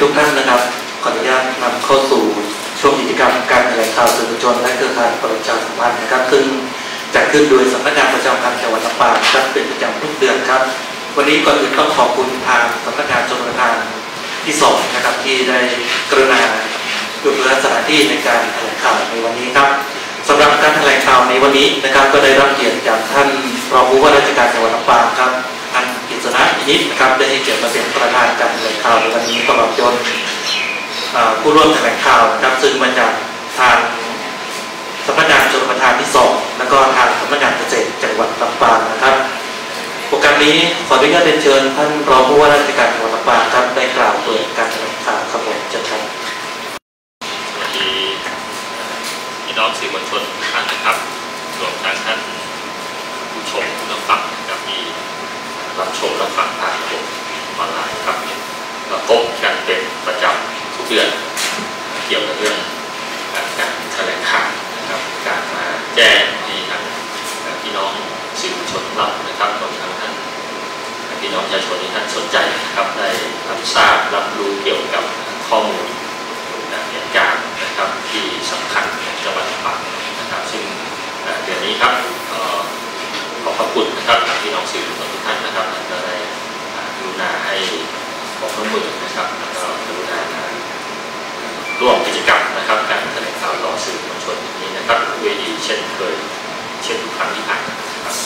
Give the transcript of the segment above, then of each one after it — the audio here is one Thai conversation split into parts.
ทุกท่านนะครับขออนุญาตนำเข้าสู่ช่วงกิจกรรมการแถลงข่าวสื่อมวลชนและเครือข่ายประชาสัมพันธ์นะครับซึ่งจัดขึ้นโดยสำนักงานประชาสัมพันธ์จังหวัดลำปางครับเป็นประจำทุกเดือนครับวันนี้ก่อนอื่นต้องขอบคุณทางสำนักงานชลประทานที่2นะครับที่ได้กรุณาดูแลสถานที่ในการแถลงข่าวในวันนี้ครับสำหรับการแถลงข่าวในวันนี้นะครับก็ได้รับเกียรติจากท่านรองผู้ว่าราชการจังหวัดลำปางครับท่านกฤษณะอินิตนะครับได้ให้เกียรติมาเป็นประธานการแถลงข่าวในวันนี้ตลอดจนผู้ร่วมแถลงข่าวนะครับซึ่งมาจากทางสำนักงานชลประทานที่2แล้วก็ทางสำนักงานเกษตรจังหวัดลำปางนะครับโอกาสนี้ขออนุญาตเชิญท่านรองผู้ว่าราชการจังหวัดลำปางครับได้กล่าวเปิดการแถลงข่าวครับผมเชิญครับสวัสดีพี่น้องสื่อมวลชนทุกท่านนะครับรวมทั้งท่านผู้ชมผู้รับฟังนะครับที่รับชมรับฟังผ่านระบบออนไลน์ครับเราพบกันเป็นประจำทุกเดือนเกี่ยวกับเรื่องการแถลงข่าวนะครับการมาแจ้งให้ทางพี่น้องสื่อมวลชนเรานะครับรวมทั้งท่านพี่น้องประชาชนที่ท่านสนใจนะครับได้รับทราบรับรู้เกี่ยวกับข้อมูลเหตุการณ์นะครับที่สำคัญของจังหวัดลำปางนะครับซึ่งเดือนนี้ครับขอบพระคุณนะครับพี่น้องสื่อมวลชนทุกท่านนะครับก็ได้กรุณาให้ความร่วมมือนะครับแล้วก็กรุณาร่วมกิจกรรมนะครับการแถลงข่าวต่อสื่อมวลชนนี้นะครับด้วยดีเช่นเคยเช่นทุกครั้งที่ผ่านมาครับ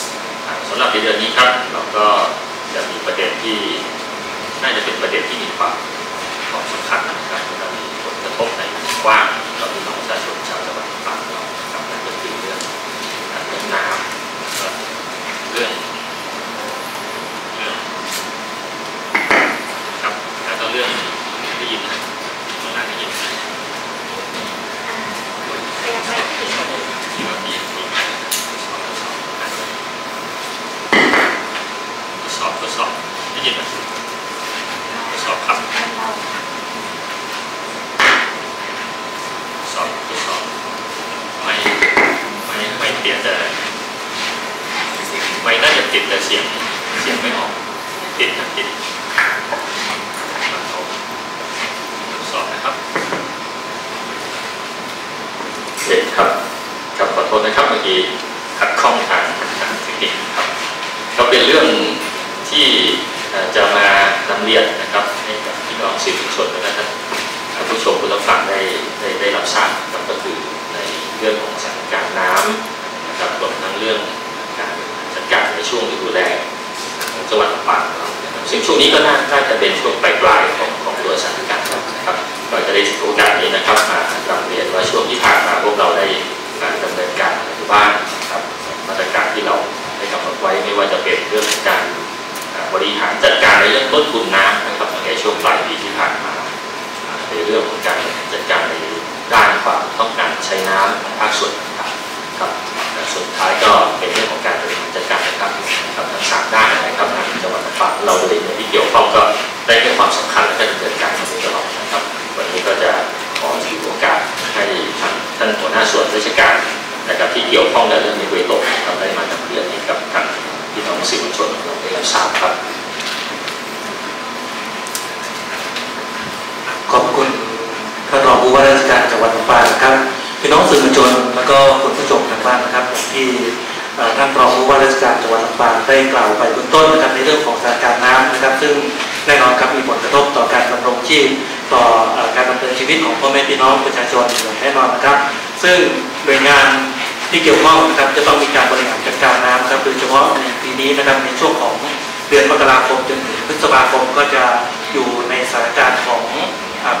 สำหรับในเดือนนี้ครับเราก็จะมีประเด็นที่น่าจะเป็นประเด็นที่มีความสำคัญนะครับและมีผลกระทบในวงกว้างต่อพี่น้องประชาชนชาวจังหวัดลำปางเราครับนั่นก็คือเรื่องน้ำเรื่องครับแล้วก็เรื่องได้ยินนะต้องน่าได้ยินทดสอบได้ยินไหมทดสอบครับทดสอบไม่เปลี่ยนแต่ไม่น่าจะติดแต่เสียงไม่ออกติดนะติดทดสอบนะครับเด็กครับขอโทษนะครับเมื่อกี้ขัดข้องทางเทคนิคครับก็เป็นเรื่องที่จะมานำเรียนนะครับให้กับพี่น้องสื่อมวลชนและท่านผู้ชมผู้รับฟังได้รับทราบนะครับก็คือในเรื่องของสถานการณ์น้ำนะครับรวมทั้งเรื่องการจัดการในช่วงฤดูแล้งของจังหวัดลำปางเรานะครับซึ่งช่วงนี้ก็น่าจะเป็นช่วงปลายของตัวสถานการณ์นะครับก็จะได้ถือโอกาสนี้นะครับมานำเรียนว่าช่วงที่ผ่านมาพวกเราได้ดำเนินการอะไรบ้างนะครับมาตรการที่เราได้กำหนดไว้ไม่ว่าจะเป็นเรื่องการบริหารจัดการในเรื่องต้นทุนน้ำนะครับในช่วงปลายปีที่ผ่านมาในเรื่องของการจัดการในด้านความต้องการใช้น้ำของภาคส่วนต่างๆครับส่วนท้ายก็เป็นเรื่องของการบริหารจัดการนะครับทั้ง3ด้านนะครับทางจังหวัดลำปางเราโดยที่เกี่ยวข้องก็ได้ให้ความสำคัญและก็ดำเนินการมาโดยตลอดนะครับวันนี้ก็จะขอถือโอกาสให้ท่านหัวหน้าส่วนราชการนะครับที่เกี่ยวข้องในเรื่องนี้โดยตรงเราได้มานำเรียนให้กับทางพี่น้องสื่อมวลชนเราได้รับทราบครับขอบคุณท่านรองผู้ว่าราชการจังหวัดลำปางนะครับพี่น้องสื่อมวลชนแล้วก็คุณผู้ชมทางบ้านนะครับที่ท่านรองผู้ว่าราชการจังหวัดลำปางได้กล่าวไปเบื้องต้นนะครับในเรื่องของสถานการณ์น้ำนะครับซึ่งแน่นอนครับมีผลกระทบต่อการดำรงชีพต่อการดำเนินชีวิตของพ่อแม่พี่น้องประชาชนอย่างแน่นอนนะครับซึ่งหน่วยงานที่เกี่ยวข้องนะครับจะต้องมีการบริหารจัดการน้ำครับโดยเฉพาะในปีนี้นะครับในช่วงของเดือนมกราคมจนถึงพฤษภาคมก็จะอยู่ในสถานการณ์ของ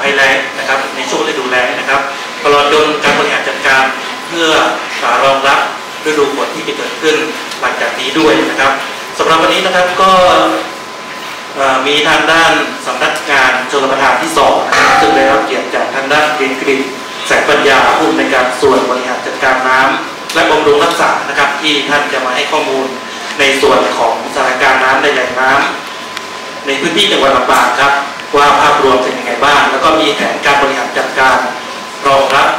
ภัยแล้งนะครับในช่วงฤดูแล้งนะครับตลอดจนการบริหารจัดการเพื่อรองรับฤดูฝนที่จะเกิดขึ้นหลังจากนี้ด้วยนะครับสำหรับวันนี้นะครับก็มีทางด้านสำนักงานชลประทานที่2นะครับซึ่งได้รับเกียรติจากทางด้านเรียนกลิ่นแสงปัญญาผู้อำนวยการส่วนบริหารจัดการน้ำและบำรุงรักษานะครับที่ท่านจะมาให้ข้อมูลในส่วนของสถานการณ์น้ำในแหล่งน้ำในพื้นที่จังหวัดลำปางครับว่าภาพรวมเป็นยังไงบ้างแล้วก็มีแผนการบริหารจัดการรองรับ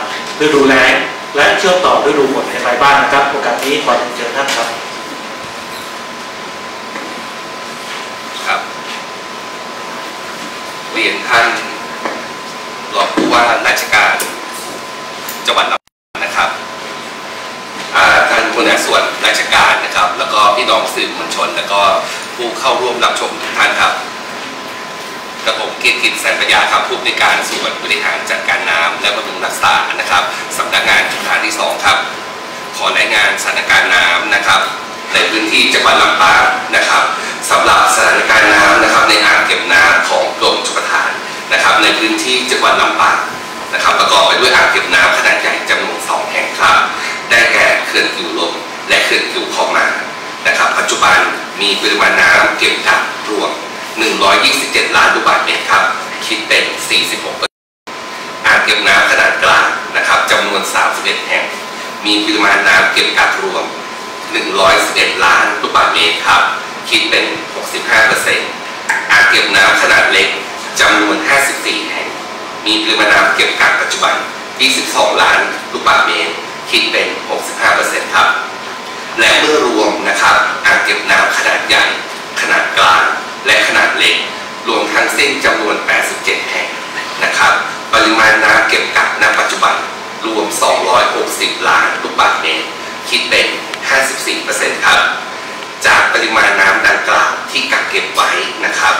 ฤดูแล้งและเชื่อมต่อฤดูฝนในรายบ้านนะครับโอกาสนี้ขอเชิญท่านครับเรียนท่าน จังหวัดลำปางนะครับท่านหัวหน้าส่วนราชการนะครับแล้วก็พี่น้องสื่อมวลชนแล้วก็ผู้เข้าร่วมรับชมทุกท่านครับกระผมเกียรติกิจแสนปัญญาครับผู้อำนวยการส่วนบริหารจัดการน้ำและบำรุงรักษานะครับสำนักงานจุฬาที่2ครับขอรายงานสถานการณ์น้ำนะครับในพื้นที่จังหวัดลำปางนะครับสำหรับสถานการณ์น้ำนะครับในอ่างเก็บน้ำของกรมชลประทานนะครับในพื้นที่จังหวัดลำปางนะครับประกอบไปด้วยอ่างเก็บน้ำขนาดใหญ่จำนวน2แห่งครับได้แก่เขื่อนกิวลมและเขื่อนกิวคลองมานะครับปัจจุบันมีปริมาณน้ำเก็บกักรวม127 ล้านลูกบาศก์เมตรครับคิดเป็น 46%อ่างเก็บน้ำขนาดกลางนะครับจำนวน31แห่งมีปริมาณน้ำเก็บกักรวม111 ล้านลูกบาศก์เมตรครับคิดเป็น 65%อ่างเก็บน้ำขนาดเล็กจำนวน54แห่งมีปริมาณน้ำเก็บกักปัจจุบัน22 ล้านลูกบาศก์เมตรคิดเป็น 65% ครับและเมื่อรวมนะครับอ่างเก็บน้ำขนาดใหญ่ขนาดกลางและขนาดเล็กรวมทั้งสิ้นจำนวน87แห่งนะครับปริมาณน้ำเก็บกักณปัจจุบันรวม260 ล้านลูกบาศก์เมตรคิดเป็น 54% ครับจากปริมาณน้ำดังกล่าวที่กักเก็บไว้นะครับ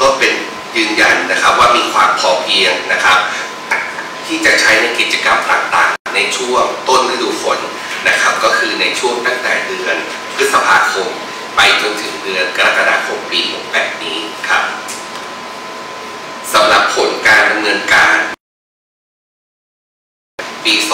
ก็เป็นยืนยันนะครับว่ามีความพอเพียงนะครับที่จะใช้ในกิจกรรมต่างๆในช่วงต้นฤดูฝนนะครับก็คือในช่วงตั้งแต่เดือนพฤษภาคมไปจนถึงเดือนกรกฎาคมปี68นี้ครับสำหรับผลการดำเนินการปี 2567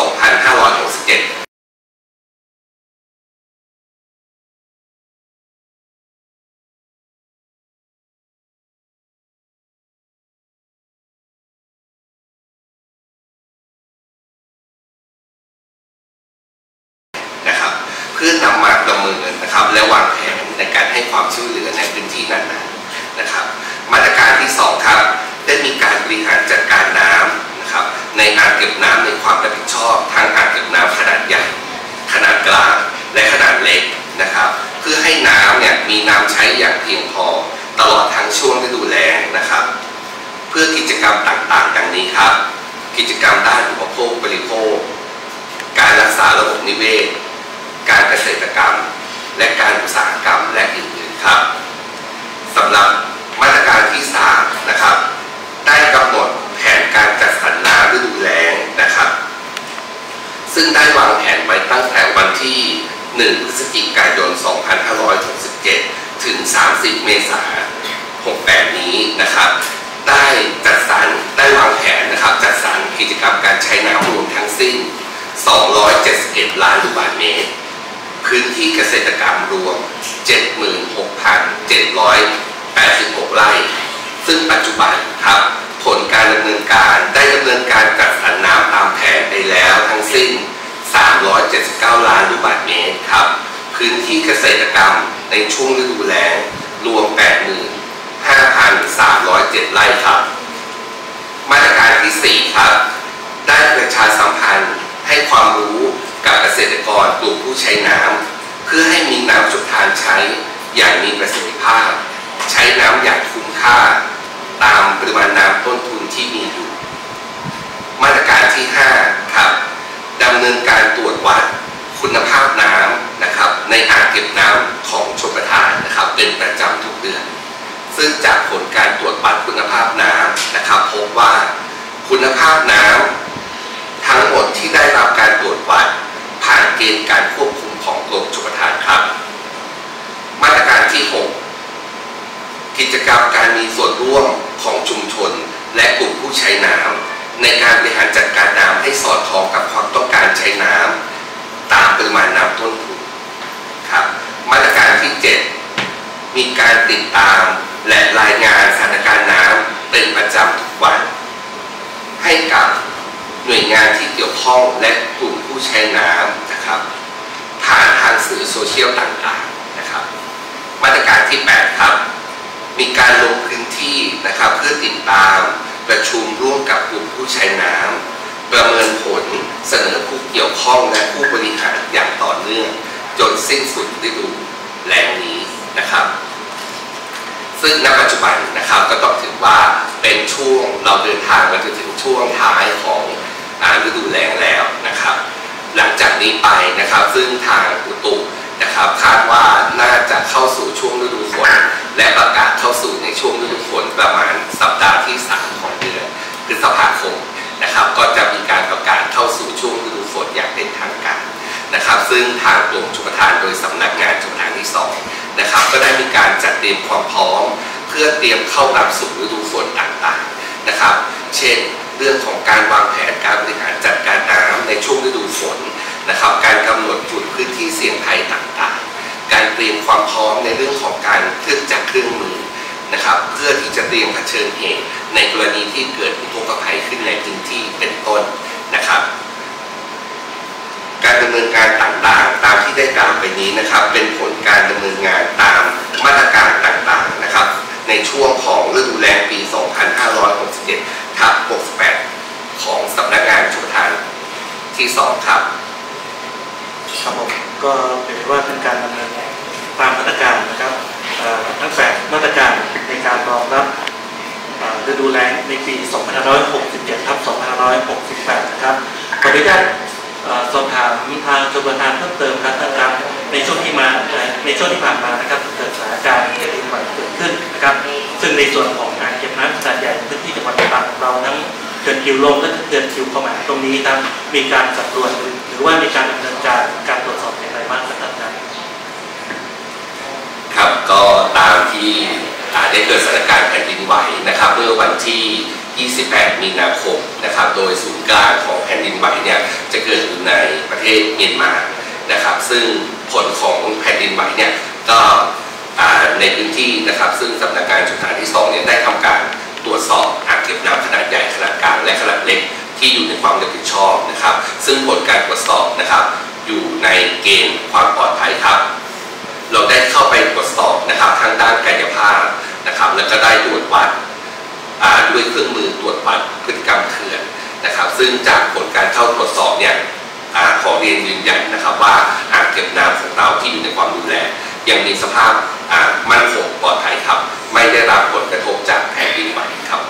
เพื่อนำมาประเมินนะครับและวางแผนในการให้ความช่วยเหลือในพื้นที่นั้นๆนะครับมาตรการที่2ครับได้มีการบริหารจัดการน้ำนะครับในอ่างเก็บน้ำในความรับผิดชอบทั้งอ่างเก็บน้ำขนาดใหญ่ขนาดกลางและขนาดเล็กนะครับเพื่อให้น้ำเนี่ยมีน้ำใช้อย่างเพียงพอตลอดทั้งช่วงฤดูแล้งนะครับเพื่อกิจกรรมต่างๆดังนี้ครับกิจกรรมด้านอุปโภคบริโภคการรักษาระบบนิเวศการเกษตรกรรมและการอุตสาหกรรมและอื่นๆครับสำหรับมาตรการที่3นะครับได้กำหนดแผนการจัดสรรน้ำฤดูแล้งนะครับซึ่งได้วางแผนไว้ตั้งแต่วันที่1 พฤศจิกายน 2567 ถึง 30 เมษายน 68 นี้นะครับได้จัดสรรได้วางแผนนะครับจัดสรรกิจกรรมการใช้น้ำรวมทั้งสิ้น271 ล้านลูกบาศก์เมตรพื้นที่เกษตรกรรมรวม 76,786 ไร่ซึ่งปัจจุบันครับผลการดำเนินการได้ดำเนินการจัดสรรน้ำตามแผนไปแล้วทั้งสิ้น379 ล้านลูกบาศก์เมตรครับพื้นที่เกษตรกรรมในช่วงฤดูแล้งรวม 85,307 ไร่ครับมาตรการที่4ครับได้ประชาสัมพันธ์ให้ความรู้กับเกษตรกรกลุ่มผู้ใช้น้ำเพื่อให้มีน้ำชุบทานใช้อย่างมีประสิทธิภาพใช้น้ำอย่างคุ้มค่าตามปริมาณน้ำต้นทุนที่มีอยู่มาตรการที่5ครับดำเนินการตรวจวัดคุณภาพน้ำนะครับในอ่างเก็บน้ำของชลประทานนะครับเป็นประจำทุกเดือนซึ่งจากผลการตรวจวัดคุณภาพน้ำนะครับพบว่าคุณภาพน้ำทั้งหมดที่ได้รับการตรวจวัดผ่านเกณฑ์การควบคุมของกรมชลประทานครับมาตรการที่6กิจกรรมการมีส่วนร่วมของชุมชนและกลุ่มผู้ใช้น้ำในการบริหารจัดการน้ำให้สอดคล้องกับความต้องการใช้น้ำตามปริมาณน้ำต้นทุนครับมาตรการที่7มีการติดตามและรายงานสถานการณ์น้ำเป็นประจำทุกวันให้กับหน่วยงานที่เกี่ยวข้องและกลุ่มผู้ใช้น้ำนะครับผ่านทางสื่อโซเชียลต่างๆนะครับมาตรการที่8ครับมีการลงพื้นที่นะครับเพื่อติดตามประชุมร่วมกับกลุ่มผู้ใช้น้ำประเมินผลเสนอผู้เกี่ยวข้องและผู้บริหารอย่างต่อเนื่องจนสิ้นสุดฤดูแล้งนี้นะครับซึ่งณปัจจุบันนะครับก็ต้องถือว่าเป็นช่วงเราเดินทางมาจนถึงช่วงท้ายของ ฤดูแล้งแล้วนะครับหลังจากนี้ไปนะครับซึ่งทางอุตุนะครับคาดว่าน่าจะเข้าสู่ช่วงฤดูฝนและประกาศเข้าสู่ในช่วงฤดูฝนประมาณสัปดาห์ที่3ของเดือนพฤษภาคมนะครับก็จะมีการประกาศเข้าสู่ช่วงฤดูฝนอย่างเป็นทางการนะครับซึ่งทางกรมชลประทานโดยสำนักงานชลประทานที่2นะครับก็ได้มีการจัดเตรียมความพร้อมเพื่อเตรียมเข้ารับสู่ฤดูฝนต่างๆนะครับเช่นเรื่องของการวางแผนการบริหารจัดการน้ำในช่วงฤดูฝนนะครับการกำหนดจุดพื้นที่เสี่ยงภัยต่างๆการเตรียมความพร้อมในเรื่องของการเครื่องจักรเครื่องมือนะครับเพื่อที่จะเตรียมเผชิญเหตุในกรณีที่เกิดอุทกภัยขึ้นในพื้นที่เป็นต้นนะครับการดำเนินการต่างๆตามที่ได้กล่าวไปนี้นะครับเป็นผลการดำเนินงานตามมาตรการต่างๆนะครับในช่วงของฤดูแล้งปี 2567/68 ของสำนักงานชลประทานที่2ครับครับผมก็เป็นว่าเป็นการดำเนินตามมาตรการนะครับทั้ง8มาตรการในการรองรับฤดูแล้งในปี 2567/2568 นะครับขออนุญาตสอบถามทางชลประทานเพิ่มเติมครับในช่วงที่ผ่านมานะครับเกิดสถานการณ์แผ่นดินไหวเกิดขึ้นนะครับซึ่งในส่วนของอ่างเก็บน้ำขนาดใหญ่พื้นที่จังหวัดตากเราทั้งเขื่อนคิวลมและเขื่อนคิวเข้ามาตรงนี้ครับมีการสำรวจหรือว่ามีการดำเนินการตรวจสอบอย่างไรบ้างครับครับก็ตามที่ได้เกิดสถานการณ์แผ่นดินไหวนะครับเมื่อวันที่ 28 มีนาคมนะครับโดยศูนย์กลางของแผ่นดินไหวเนี่ยจะเกิดอยู่ในประเทศเมียนมานะครับซึ่งผลของแผ่นดินไหวเนี่ยก็ในพื้นที่นะครับซึ่งสำนักงานชลประทานที่2เนี่ยได้ทำการตรวจสอบอ่างเก็บน้ำขนาดใหญ่ขนาดกลางและขนาดเล็กที่อยู่ในความรับผิดชอบนะครับซึ่งผลการตรวจสอบนะครับอยู่ในเกณฑ์ความปลอดภัยครับเราได้เข้าไปตรวจสอบนะครับทางด้านกายภาพนะครับแล้วก็ได้ตรวจวัดด้วยเครื่องมือตรวจวัดพฤติกรรมเขื่อนนะครับซึ่งจากผลการเข้าตรวจสอบเนี่ยขอเรียนยืนยันนะครับว่าอ่างเก็บน้ำของเราที่อยู่ในความดูแลยังมีสภาพมั่นคงปลอดภัยครับไม่ได้รับผลกระทบจากแผ่นดินไหวครับ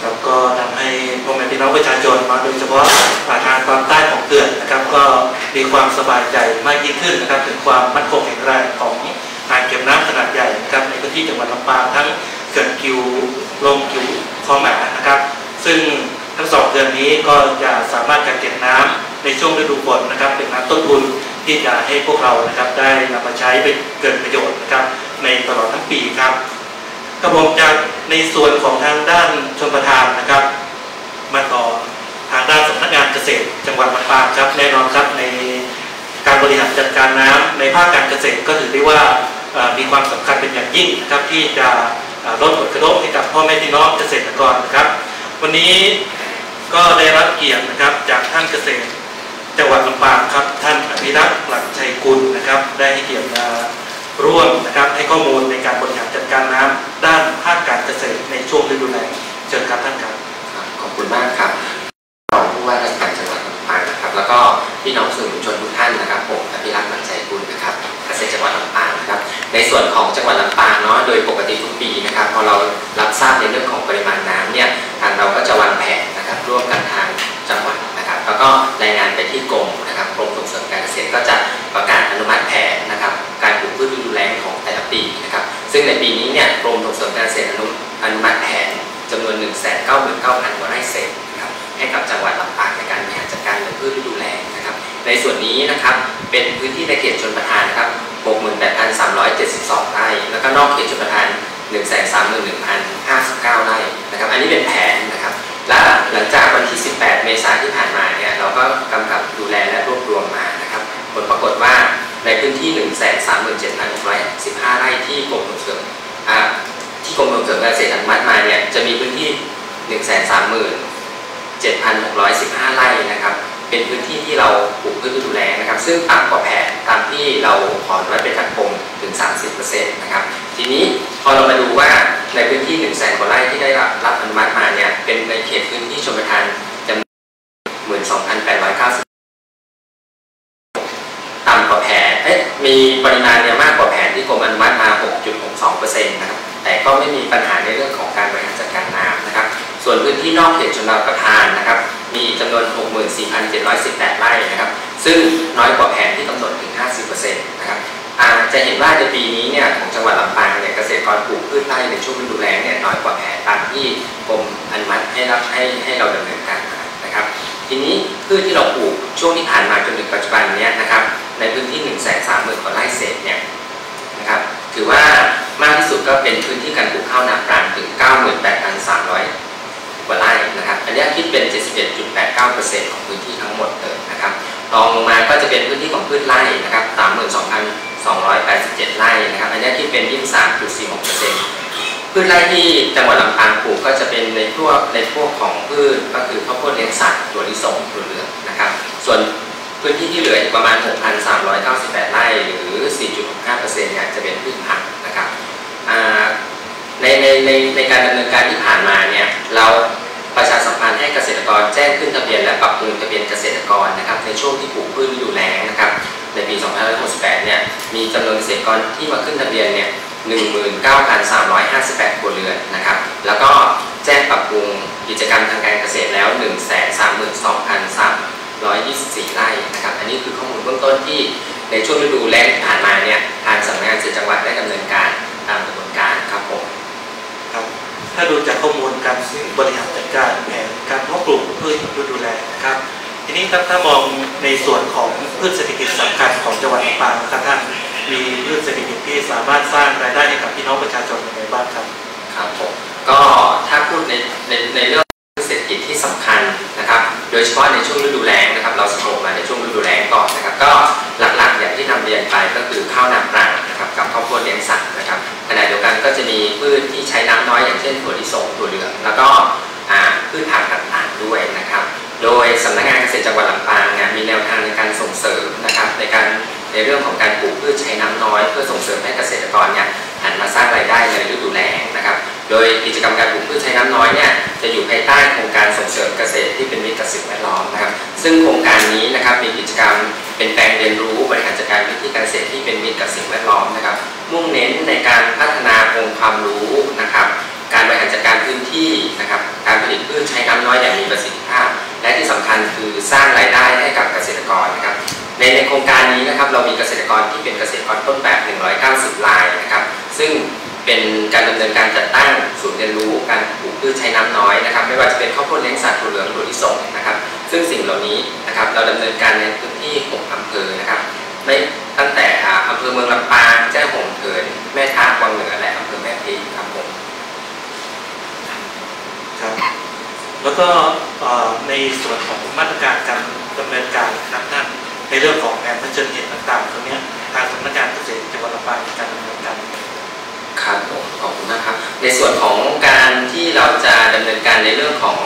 ครับก็ทำให้พ่อแม่พี่น้องประชาชนมาโดยเฉพาะทางตอนใต้ของเขื่อนนะครับก็มีความสบายใจมากยิ่งขึ้นนะครับถึงความมั่นคงแข็งแรงของอ่างเก็บน้ำขนาดใหญ่นะครับในพื้นที่จังหวัดลำปางทั้งเขื่อนคิวลงคิวคลองหมานะครับซึ่งทั้ง2เขื่อนนี้ก็จะสามารถกักเก็บน้ำในช่วงฤดูฝนนะครับเป็นน้ำต้นทุนที่จะให้พวกเรานะครับได้นำมาใช้เป็นเกิดประโยชน์นะครับในตลอดทั้งปีครับกระผมจากในส่วนของทางด้านชลประทานนะครับมาต่อทางด้านสำนักงานเกษตรจังหวัดลำปางครับแน่นอนครับในการบริหารจัดการน้ำในภาคการเกษตรก็ถือได้ว่ามีความสำคัญเป็นอย่างยิ่งนะครับที่จะลดผลกระทบให้กับพ่อแม่พี่น้องเกษตรกรนะครับวันนี้ก็ได้รับเกียรตินะครับจากท่านเกษตรจังหวัดลำปางครับท่านอภิรักษ์หลักชัยกุลนะครับได้ให้เกียรติมาร่วมนะครับให้ข้อมูลในการบริหารจัดการน้ำด้านภาคการเกษตรในช่วงฤดูแล้งเชิญครับท่านครับขอบคุณมากครับรองผู้ว่าราชการจังหวัดลำปางนะครับแล้วก็พี่น้องสื่อมวลชนทุกท่านนะครับผมอภิรักษ์หลักชัยกุลนะครับเกษตรจังหวัดลำปางนะครับในส่วนของจังหวัดลำปางเนาะโดยปกติทุกปีนะครับพอเรารับทราบในเรื่องของปริมาณน้ำเนี่ยทางเราก็จะวางแผนนะครับร่วมกันทางจังหวัดนะครับแล้วก็รายงานไปที่กรมนะครับกรมส่งเสริมการเกษตรก็จะประกาศอนุมัติแผนนะครับการปลูกพืชฤดูแล้งของแต่ละปีนะครับซึ่งในปีนี้เนี่ยกรมส่งเสริมการเกษตรอนุมัติแผนจำนวน 199,000 กว่าไร่เศษนะครับให้กับจังหวัดลำปางในการบริหารจัดการพืชฤดูแล้งนะครับในส่วนนี้นะครับเป็นพื้นที่ในเขตชลประทานนะครับ 68,372 ไร่แล้วก็นอกเขตชลประทาน 131,059 ไร่นะครับอันนี้เป็นแผนนะครับและหลังจากวันที่ 18 เมษายนที่ผ่านมาเนี่ยเราก็กำกับดูแลและรวบรวมมานะครับผลปรากฏว่าในพื้นที่ 137,615 ไร่ที่กรมส่งเสริมการเกษตรอนุมัติมาเนี่ยจะมีพื้นที่ 137,615 ไร่นะครับเป็นพื้นที่ที่เราปลูกพืชฤดูแล้งนะครับซึ่งต่ำกว่าแผนตามที่เราขอไว้เป็นทางกรมถึง 30% นะครับทีนี้พอเรามาดูว่าในพื้นที่ 100,000 กว่าไร่ที่ได้รับอนุมัติมาเนี่ยเป็นในเขตพื้นที่ชลประทานจำนวน 12,890 ต่ำกว่าแผนมีปริมาณเนี่ยมากกว่าแผนที่กรมอนุมัติมา 6.62% นะครับแต่ก็ไม่มีปัญหาในเรื่องของการบริหารจัดการน้ำนะครับส่วน พื้นที่นอกเขตชนประทานนะครับมีจำนวน 64,718 ไร่นะครับซึ่งน้อยกว่าแผนที่กำหนดถึง 50% นะครับจะเห็นว่าในปีนี้เนี่ยของจังหวัดลำปางเนี่ยเกษตรกรปลูกพืชไร่ในช่วงฤดูแล้งเนี่ยน้อยกว่าแผนตามที่กรมอนุมัติให้เราดำเนินการนะครับทีนี้พืชที่เราปลูกช่วงที่ผ่านมาจนถึงปัจจุบันนี้นะครับในพื้นที่ 130,000 กว่าไร่เศษเนี่ยนะครับถือว่ามากที่สุดก็เป็นพื้นที่การปลูกข้าวนาปรังถึง 98,300 กว่าไร่นะครับอันนี้คิดเป็น 71.89% ของพื้นที่ทั้งหมดเลยนะครับรองลงมาก็จะเป็นพื้นที่ของพืชไร่นะครับ 32,287 ไร่นะครับอันนี้คิดเป็น 23.46%พืชไร่ที่จังหวัดลำปางปลูกก็จะเป็นในพวกของพืชก็คือข้าวโพดเลี้ยงสัตว์ถั่วลิสงถั่วเหลืองนะครับส่วนพื้นที่ที่เหลืออีกประมาณ 6,398 ไร่หรือ 4.65% เนี่ยจะเป็นพืชผักนะครับในการดำเนินการที่ผ่านมาเนี่ยเราประชาสัมพันธ์ให้เกษตรกรแจ้งขึ้นทะเบียนและปรับปรุงทะเบียนเกษตรกรนะครับในช่วงที่ปลูกพืชฤดูแล้งนะครับในปี 2568 เนี่ยมีจำนวนเกษตรกรที่มาขึ้นทะเบียนเนี่ย 19,358 ครัวเรือนนะครับแล้วก็แจ้งปรับปรุงกิจกรรมทางการเกษตรแล้ว 132,324 ไร่นะครับอันนี้คือข้อมูลเบื้องต้นที่ในช่วงฤดูแล้งที่ผ่านมาเนี่ยทางสำนักงานเกษตรจังหวัดได้ดำเนินการตามกระบวนการครับผมครับถ้าดูจากข้อมูลการบริหารจัดการแผนการเพาะปลูกพืชฤดูแล้งนะครับทีนี้ครับถ้ามองในส่วนของพืชเศรษฐกิจสำคัญของจังหวัดลำปางครับท่านมีพืชเศรษฐกิจที่สามารถสร้างรายได้ให้กับพี่น้องประชาชนยังไงบ้างครับครับผมก็ถ้าพูดในเรื่องเศรษฐกิจที่สำคัญนะครับโดยเฉพาะในช่วงฤดูแล้งนะครับเราสรุปมาในช่วงฤดูแล้งก่อนนะครับก็หลักๆอย่างที่นำเรียนไปก็คือข้าวนาปรังนะครับกับข้าวโพดเลี้ยงสัตว์นะครับขณะเดียวกันก็จะมีพืชที่ใช้น้ำน้อยอย่างเช่นถั่วลิสงถั่วเหลืองแล้วก็พืชผักต่างๆด้วยนะครับโดยสำนักงานเกษตรจังหวัดลำปางเนี่ยมีแนวทางในการส่งเสริมนะครับในเรื่องของการปลูกพืชใช้น้ำน้อยเพื่อส่งเสริมให้เกษตรกรเนี่ยหันมาสร้างรายได้ในฤดูแล้งนะครับโดยกิจกรรมการปลูกพืชใช้น้ำน้อยเนี่ยจะอยู่ภายใต้โครงการส่งเสริมเกษตรที่เป็นมิตรกับสิ่งแวดล้อมนะครับซึ่งโครงการนี้นะครับมีกิจกรรมเป็นแปลงเรียนรู้บริหารจัดการพื้นที่การเกษตรที่เป็นมิตรกับสิ่งแวดล้อมนะครับมุ่งเน้นในการพัฒนาองค์ความรู้นะครับการบริหารจัดการพื้นที่นะครับการผลิตพืชใช้น้ำน้อยอย่างมีประสิทธิภาพและที่สำคัญคือสร้างรายได้ให้กับเกษตรกรนะครับในโครงการนี้นะครับเรามีเกษตรกรที่เป็นเกษตรกรต้นแบบ190 รายนะครับซึ่งเป็นการดำเนินการจัดตั้งศูนย์เรียนรู้การปลูกพืชใช้น้ำน้อยนะครับไม่ว่าจะเป็นข้าวโพดเลี้ยงสัตว์ถั่วเหลืองถั่วลิสงนะครับซึ่งสิ่งเหล่านี้นะครับเราดำเนินการในพื้นที่6 อำเภอนะครับไม่ตั้งแต่อำเภอเมืองลำปางแจ้ห่มเถินแม่ทะวังเหนือและอำเภอแม่พริกครับผมครับแล้วก็ในส่วนของมาตรการการดำเนินการครับท่านในเรื่องของแผนเผชิญเหตุต่างๆตรงนี้ทางสำนักงานเกษตรจังหวัดลำปางมีการดำเนินการครับขอบคุณนะครับในส่วนของการที่เราจะดำเนินการในเรื่องของ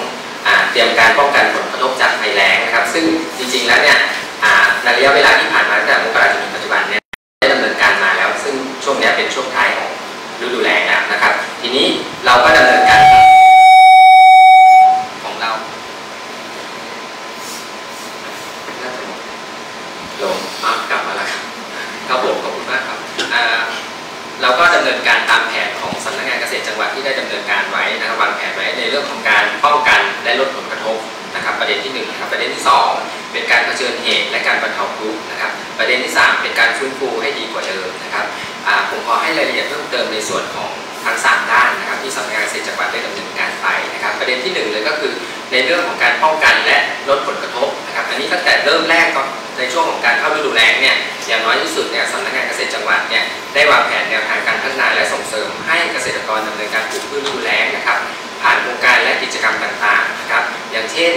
เตรียมการป้องกันผลกระทบจากภัยแล้งนะครับซึ่งจริงๆแล้วเนี่ยในระยะเวลาที่ผ่านมาตั้งแต่มกราคมจนถึงปัจจุบันเนี่ยได้ดำเนินการมาแล้วซึ่งช่วงนี้เป็นช่วงท้ายของฤดูแล้งแล้วนะครับทีนี้เราก็ดำเนินการของเราน่าจะลงกลับมาแล้วครับผมขอบคุณมากครับเราก็ดำเนินการตามแผนของสำนักงานเกษตรจังหวัดที่ได้ดำเนินการไว้นะครับวางแผนไว้ในเรื่องของการป้องกันและลดผลกระทบนะครับประเด็นที่1นะครับประเด็นที่2เป็นการเผชิญเหตุและการบรรเทาทุกข์นะครับประเด็นที่3เป็นการฟื้นฟูให้ดีกว่าเดิมนะครับผมขอให้รายละเอียดเพิ่มเติมในส่วนของทั้ง3ด้านนะครับที่สำนักงานเกษตรจังหวัดได้ดำเนินการไปนะครับประเด็นที่1เลยก็คือในเรื่องของการป้องกันและลดผลกระทบนะครับอันนี้ตั้งแต่เริ่มแรกก็ในช่วงของการเข้าฤดูแล้งเนี่ยอย่างน้อยที่สุดเนี่ยสำนักงานเกษตรจังหวัดเนี่ยได้วางแผนแนวทางการพัฒนาและส่งเสริมให้เกษตรกรดำเนินการปลูกพืชฤดูแล้งนะครับผ่านโครงการและกิจกรรมต่างๆนะครับอย่างเช่น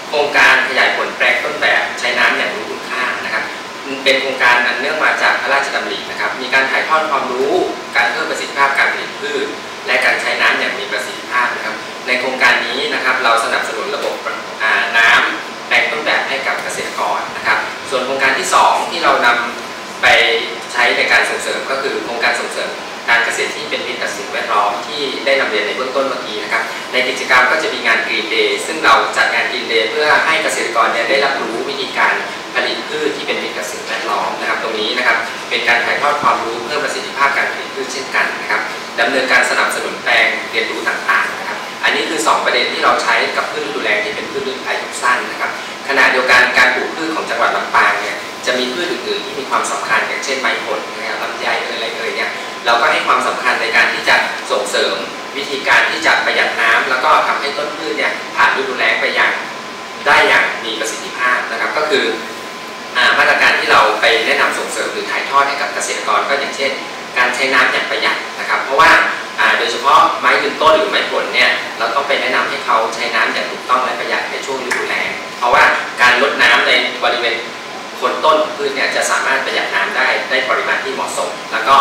โครงการขยายผลแปลงต้นแบบใช้น้ำอย่างรู้คุณค่านะครับเป็นโครงการอันเนื่องมาจากพระราชดำรินะครับมีการถ่ายทอดความรู้การเพิ่มประสิทธิภาพการผลิตพืชและการใช้น้ำอย่างมีประสิทธิภาพนะครับในโครงการนี้นะครับเราสนับสนุนระบบน้ำแปลงต้นแบบให้กับเกษตรกรนะครับส่วนโครงการที่2ที่เรานำไปใช้ในการส่งเสริมก็คือโครงการส่งเสริมการเกษตรที่เป็นมิตรกับสิ่งแวดล้อมที่ได้นำเรียนในเบื้องต้นเมื่อกี้นะครับในกิจกรรมก็จะมีงาน Green Day ซึ่งเราจัดงาน Green Day เพื่อให้เกษตรกรได้รับรู้วิธีการผลิตพืชที่เป็นมิตรกับสิ่งแวดล้อมนะครับตรงนี้นะครับเป็นการถ่ายทอดความรู้เพิ่มประสิทธิภาพการผลิตพืชเช่นกันนะครับดำเนินการสนับสนุนแปลงเรียนรู้ต่างๆนะครับอันนี้คือ คือ2ประเด็นที่เราใช้กับพืชฤดูแล้งที่เป็นพืชฤดูอายุสั้นนะครับขณะเดียวกันการปลูกพืชของจังหวัดลำปางเนี่ยจะมีพืชอื่นๆที่มีความสำคัญอย่างเช่นไม้ผลนะครับลำไยอะไรเนี่ยเราก็ให้ความสำคัญในการที่จะส่งเสริมวิธีการที่จะประหยัดน้ำแล้วก็ทำให้ต้นพืชเนี่ยผ่านฤดูแล้งไปอย่างมีประสิทธิภาพนะครับก็คือมาตรการที่เราไปแนะนำส่งเสริมหรือถ่ายทอดให้กับเกษตรกรก็อย่างเช่นการใช้น้ำอย่างประหยัดนะครับเพราะว่าโดยเฉพาะไม้ยืนต้นหรือไม้ผลเนี่ยเราต้องไปแนะนำให้เขาใช้น้ำอย่างถูกต้องและประหยัดในช่วงฤดูแล้งเพราะว่าการลดน้ำในบริเวณโคนต้นพืชเนี่ยจะสามารถประหยัดน้ำได้ปริมาณที่เหมาะสมแล้วก็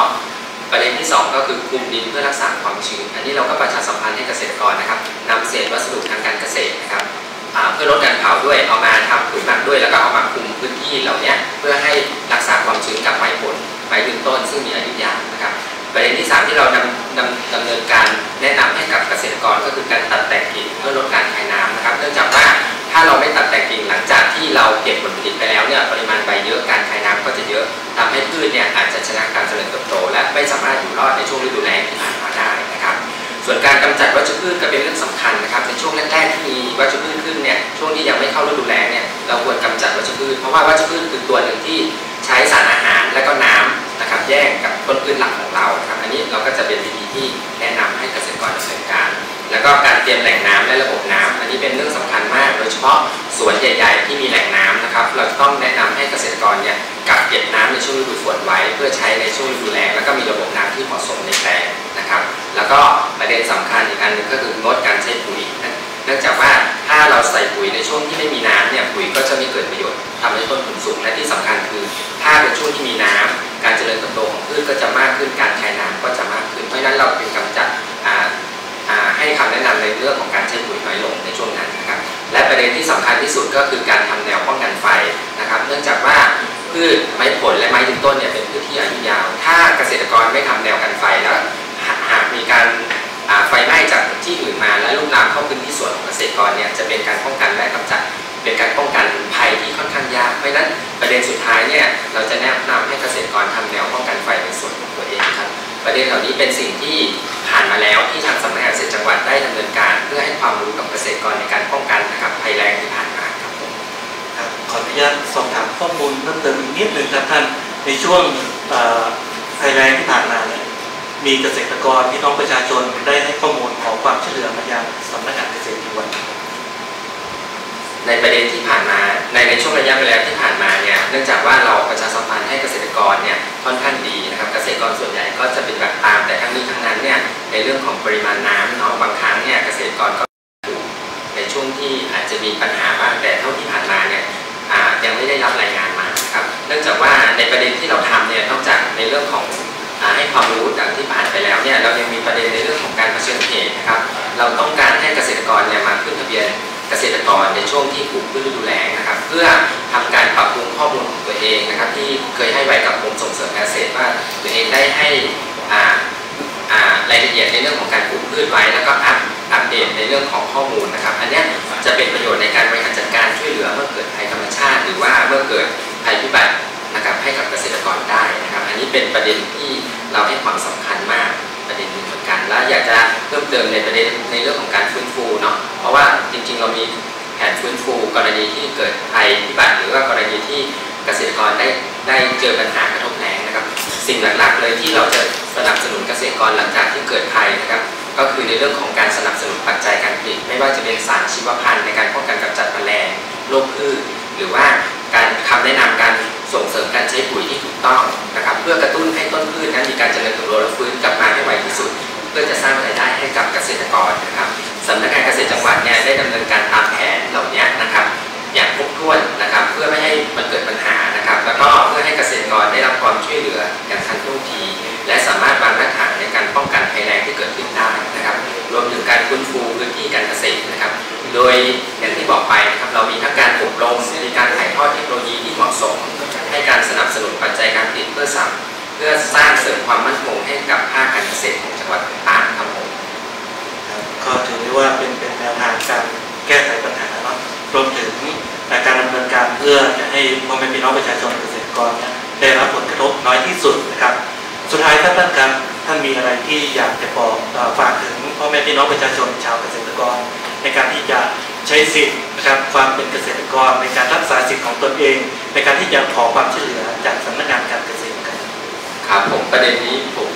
ประเด็นที่2ก็คือคลุมดินเพื่อรักษาความชื้นอันนี้เราก็ประชาสัมพันธ์ให้เกษตรกรนะครับนำเศษวัสดุทางการเกษตรนะครับเพื่อลดการเผาด้วยเอามาทำปุ๋ยหมักด้วยแล้วก็เอามาคลุมพื้นที่เหล่านี้เพื่อให้รักษาความชื้นกับไม้ผลไม้ยืนต้นซึ่งมีอายุยาวนะครับประเด็นที่3ที่เราดำเนินการแนะนำให้กับเกษตรกรก็คือการตัดแต่งกิ่งเพื่อลดการคายน้ำนะครับเนื่องจากว่าถ้าเราไม่ตัดแต่งกิ่งหลังจากที่เราเก็บผลผลิตไปแล้วเนี่ยปริมาณใบเยอะการคายน้ำก็จะเยอะทำให้พืชเนี่ยอาจจะชะงักการเจริญเติบโตและไม่สามารถอยู่รอดในช่วงฤดูแล้งที่ผ่านมาได้นะครับส่วนการกำจัดวัชพืชก็เป็นเรื่องสำคัญนะครับในช่วงแรกๆที่มีวัชพืชขึ้นเนี่ยช่วงที่ยังไม่เข้าฤดูแล้งเนี่ยเราควรกำจัดวัชพืชเพราะว่าวัชพืชคือตัวหนึ่งที่ใช้สารอาหารและก็น้ำนะครับแยกกับต้นพืชหลักของเราครับอันนี้เราก็จะเป็นวิธีที่แนะนำให้เกษตรกรดำเนินการแล้วก็การเตรียมแหล่งน้ำและระบบน้ำอันนี้เป็นเรื่องสำคัญมากโดยเฉพาะสวนใหญ่ๆที่มีแหล่งน้ำนะครับเราต้องแนะนำให้เกษตรกรเนี่ยกักเก็บน้ำในช่วงฤดูฝนไว้เพื่อใช้ในช่วงฤดูแล้งแล้วก็มีระบบน้ำที่เหมาะสมในแปลงนะครับแล้วก็ประเด็นสำคัญอีกอันหนึ่งก็คืองดการใช้ปุ๋ยเนื่องจากว่าถ้าเราใส่ปุ๋ยในช่วงที่ไม่มีน้ำเนี่ยปุ๋ยก็จะไม่เกิดประโยชน์ทำให้ต้นทุนสูงและที่สำคัญคือถ้าเป็นช่วงที่มีน้ำการเจริญเติบโตของพืชก็จะมากขึ้นการใช้น้ำก็จะมากขึ้นเพราะฉะนั้นเราเป็นกำจัดให้คำแนะนำในเรื่องของการใช้ปุ๋ยน้อยลงในช่วงนั้นนะครับและประเด็นที่สำคัญที่สุดก็คือการทำแนวป้องกันไฟนะครับเนื่องจากว่าพืชไม้ผลและไม้ยืนต้นเนี่ยเป็นพืชที่อายุยาวถ้าเกษตรกรไม่ทำแนวกันไฟแล้วหากมีการไฟไหม้จากที่อื่นมาและลุกลามเข้าพื้นที่สวนของเกษตรกรเนี่ยจะเป็นการป้องกันและกำจัดเป็นการป้องกันภัยที่ค่อนข้างยากเพราะฉะนั้นประเด็นสุดท้ายเนี่ยเราจะแนะนำให้เกษตรกรทำแนวป้องกันไฟในส่วนของตัวเองครับประเด็นเหล่านี้เป็นสิ่งที่ผ่านมาแล้วที่ทางสำนักงานเกษตรจังหวัดได้ดำเนินการเพื่อให้ความรู้กับเกษตรกรในการป้องกันนะครับภัยแล้งที่ผ่านมาครับผมขออนุญาตสอบถามข้อมูลเพิ่มเติมอีกนิดหนึ่งครับท่านในช่วงภัยแล้งที่ผ่านมาเนี่ยมีเกษตรกรพี่น้องประชาชนได้ให้ข้อมูลขอความช่วยเหลือมายังสำนักงานเกษตรจังหวัดในประเด็นที่ผ่านมาในช่วงระยะเวลาที่ผ่านมาเนี่ยเนื่องจากว่าเราประชาสัมพันธ์ให้เกษตรกรเนี่ยค่อนข้างดีนะครับเกษตรกรส่วนใหญ่ก็จะเป็นแบบตามแต่ทั้งนี้ทั้งนั้นเนี่ยในเรื่องของปริมาณน้ำเนาะบางครั้งเนี่ยเกษตรกรก็ในช่วงที่อาจจะมีปัญหาบ้างแต่เท่าที่ผ่านมาเนี่ยยังไม่ได้รับรายงานมาครับเนื่องจากว่าในประเด็นที่เราทำเนี่ยนอกจากในเรื่องของให้ความรู้ดังที่ผ่านไปแล้วเนี่ยเรายังมีประเด็นในเรื่องของการเผชิญเหตุนะครับเราต้องการให้เกษตรกรเนี่ยมาขึ้นทะเบียนเกษตรกรในช่วงที่ปลูกพืชฤดูแล้งนะครับเพื่อทำการปรับปรุงข้อมูลของตัวเองนะครับที่เคยให้ไว้กับกรมส่งเสริมการเกษตรว่าตัวเองได้ให้รายละเอียดในเรื่องของการปลูกพืชไว้แล้วก็อัปเดตในเรื่องของข้อมูลนะครับอันนี้จะเป็นประโยชน์ในการบริหารจัดการช่วยเหลือเมื่อเกิดภัยธรรมชาติหรือว่าเมื่อเกิดภัยพิบัตินะครับให้กับเกษตรกรได้นะครับอันนี้เป็นประเด็นที่เราให้ความสำคัญมากประเด็นหนึ่งเหมือนกันและอยากจะเพิ่มเติมในประเด็นในเรื่องของการฟื้นฟูเนาะเพราะว่าจริงๆเรามีแผนฟื้นฟูกรณีที่เกิดภัยพิบัติหรือว่ากรณีที่เกษตรกรได้เจอปัญหากระทบแล้งนะครับสิ่งหลักๆเลยที่เราจะสนับสนุนเกษตรกรหลังจากที่เกิดภัยนะครับก็คือในเรื่องของการสนับสนุนปัจจัยการผลิตไม่ว่าจะเป็นสารชีวพันธุ์ในการป้องกันกำจัดแมลงโรคพืชหรือว่าการคำแนะนำการส่งเสริมการใช้ปุ๋ยที่ถูกต้องนะครับเพื่อกระตุ้นให้ต้นพืชนั้นมีการเจริญเติบโตและฟื้นกลับมาให้ไวที่สุดเพื่อจะสร้างรายได้ให้กับเกษตรกรนะครับสำนักงานเกษตรจังหวัดเนี่ยได้ดำเนินการตามแผนเหล่านี้นะครับอย่างครบถ้วนนะครับเพื่อไม่ให้มันเกิดปัญหานะครับแล้วก็เพื่อให้เกษตรกรได้รับความช่วยเหลืออย่างทันท่วงทีและสามารถวางรากฐานในการป้องกันภัยแล้งที่เกิดขึ้นได้นะครับรวมถึงการฟื้นฟูพื้นที่การเกษตรนะครับโดยอย่างที่บอกไปนะครับเรามีทั้งการอบรมมีการถ่ายทอดเทคโนโลยีที่เหมาะสมให้การสนับสนุนปัจจัยการผลิตเพื่อสร้างเสริมความมั่นคงให้กับภาคการเกษตรของจังหวัดต่างๆครับผมก็ถือได้ว่าเป็นแนวทางการแก้ไขปัญหาเนาะรวมถึงการดำเนินการเพื่อจะให้พ่อแม่พี่น้องประชาชนเกษตรกรได้รับผลกระทบน้อยที่สุดนะครับสุดท้ายท่านครับท่านมีอะไรที่อยากจะบอกฝากถึงพ่อ พ่อแม่พี่น้องประชาชนชาวเกษตรกรในการที่จะใช้สิทธิ์นะครับความเป็นเกษตรกรในการรักษาสิทธิ์ของตนเองในการที่จะขอความช่วยเหลือจากสำนักงานการเกษตรครับผมประเด็นนี้ผม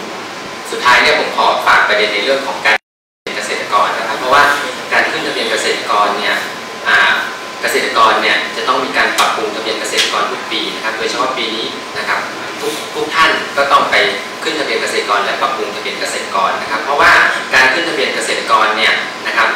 สุดท้ายเนี่ยผมขอฝากประเด็นในเรื่องของการเป็นเกษตรกรนะครับเพราะว่าการขึ้นทะเบียนเกษตรกรเนี่ยเกษตรกรเนี่ยจะต้องมีการปรับปรุงทะเบียนเกษตรกรทุกปีนะครับโดยเฉพาะปีนี้นะครับทุกท่านก็ต้องไปขึ้นทะเบียนเกษตรกรและปรับปรุงทะเบียนเกษตรกรนะครับเพราะว่าการขึ้นทะเบียนเกษตรกรเนี่ยนะครับ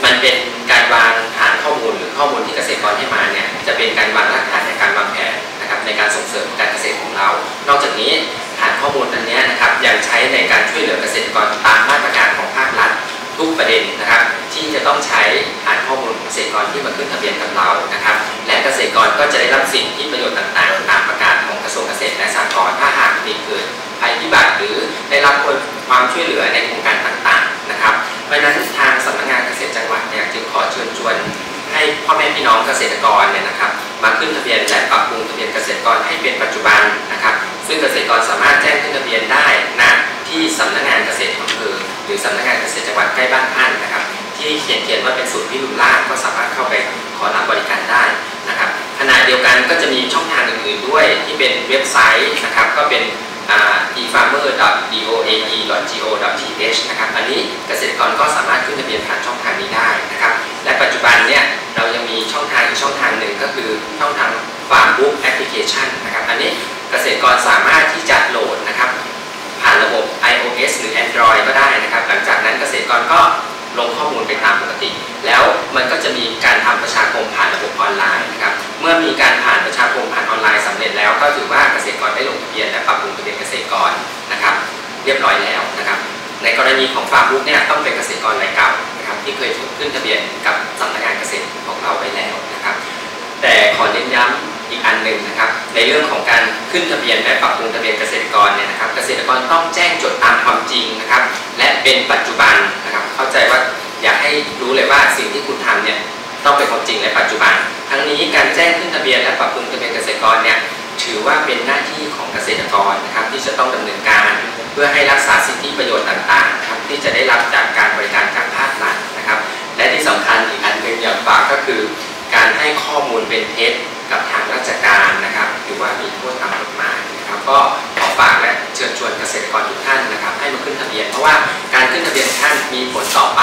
มันเป็นการวางฐานข้อมูลหรือข้อมูลที่เกษตรกรให้มาเนี่ยจะเป็นการวางรากฐานในการวางแผนนะครับในการส่งเสริมการเกษตรของเรานอกจากนี้ฐานข้อมูลอันนี้นะครับยังใช้ในการช่วยเหลือเกษตรกรตามมาตรการของภาครัฐทุกประเด็นนะครับที่จะต้องใช้ฐานข้อมูลของเกษตรกรที่มาขึ้นทะเบียนกับเรานะครับและเกษตรกรก็จะได้รับสิทธิประโยชน์ต่างๆตามประกาศของกระทรวงเกษตรและสหกรณ์ถ้าหากมีเกิดภัยพิบัติหรือได้รับความช่วยเหลือในโครงการต่างๆนะครับเพราะฉะนั้นทางสำนักงานเกษตรจังหวัดเนี่ยจึงขอเชิญชวนให้พ่อแม่พี่น้องเกษตรกรเนี่ยนะครับมาขึ้นทะเบียนและปรับปรุงทะเบียนเกษตรกรให้เป็นปัจจุบันนะครับซึ่งเกษตรกรสามารถแจ้งขึ้นทะเบียนได้ณที่สำนักงานเกษตรอำเภอหรือสำนักงานเกษตรจังหวัดใกล้บ้านท่านนะครับที่เขียนว่าเป็นศูนย์พิรุณราษฎร์ก็สามารถเข้าไปขอรับบริการได้นะครับขณะเดียวกันก็จะมีช่องทางอื่นๆด้วยที่เป็นเว็บไซต์นะครับก็เป็นefarmer.doae.go.th นะครับอันนี้เกษตรกรก็สามารถขึ้นทะเบียนผ่านช่องทางนี้ได้นะครับและปัจจุบันเนี่ยเรายังมีช่องทางอีกช่องทางหนึ่งก็คือช่องทาง Farmbook Application นะครับอันนี้เกษตรกรสามารถที่จะโหลดนะครับผ่านระบบ iOS หรือ Android ก็ได้นะครับหลังจากนั้นเกษตรกรก็ลงข้อมูลไปตามปกติแล้วมันก็จะมีการทำประชาคมผ่านระบบออนไลน์นะครับเมื่อมีการผ่านประชาคมผ่านออนไลน์สำเร็จแล้วก็ถือว่าเกษตรกรได้ลงทะเบียนและปรับปรุงทะเบียนเกษตรกรนะครับเรียบร้อยแล้วนะครับในกรณีของฟาร์มบุ๊กเนี่ยต้องเป็นเกษตรกรรายเก่านะครับที่เคยถูกขึ้นทะเบียนกับสำนักงานเกษตรของเราไปแล้วนะครับแต่ขอเน้นย้ำอีกอันหนึ่งนะครับในเรื่องของการขึ้นทะเบียนและปรับปรุงทะเบียนเกษตรกรเนี่ยนะครับเกษตรกรต้องแจ้งจดตามความจริงนะครับและเป็นปัจจุบันนะครับเข้าใจว่าอยากให้รู้เลยว่าสิ่งที่คุณทำเนี่ยต้องเป็นความจริงและปัจจุบันทั้งนี้การแจ้งขึ้นทะเบียนและปรับปรุงทะเบียนเกษตรกรเนี่ยถือว่าเป็นหน้าที่ของเกษตรกรนะครับที่จะต้องดำเนินการเพื่อให้รักษาสิทธิประโยชน์ต่างๆครับที่จะได้รับจากการบริการจากภาครัฐนะครับและที่สำคัญอีกอันหนึ่งอย่างฝากก็คือการให้ข้อมูลเป็นเท็จกับทางราชการนะครับหรือว่ามีโทษตามกฎหมายนะครับก็ขอฝากและเชิญชวนเกษตรกรทุกท่านนะครับให้มาขึ้นทะเบียนเพราะว่าการขึ้นทะเบียนท่านมีผลต่อไป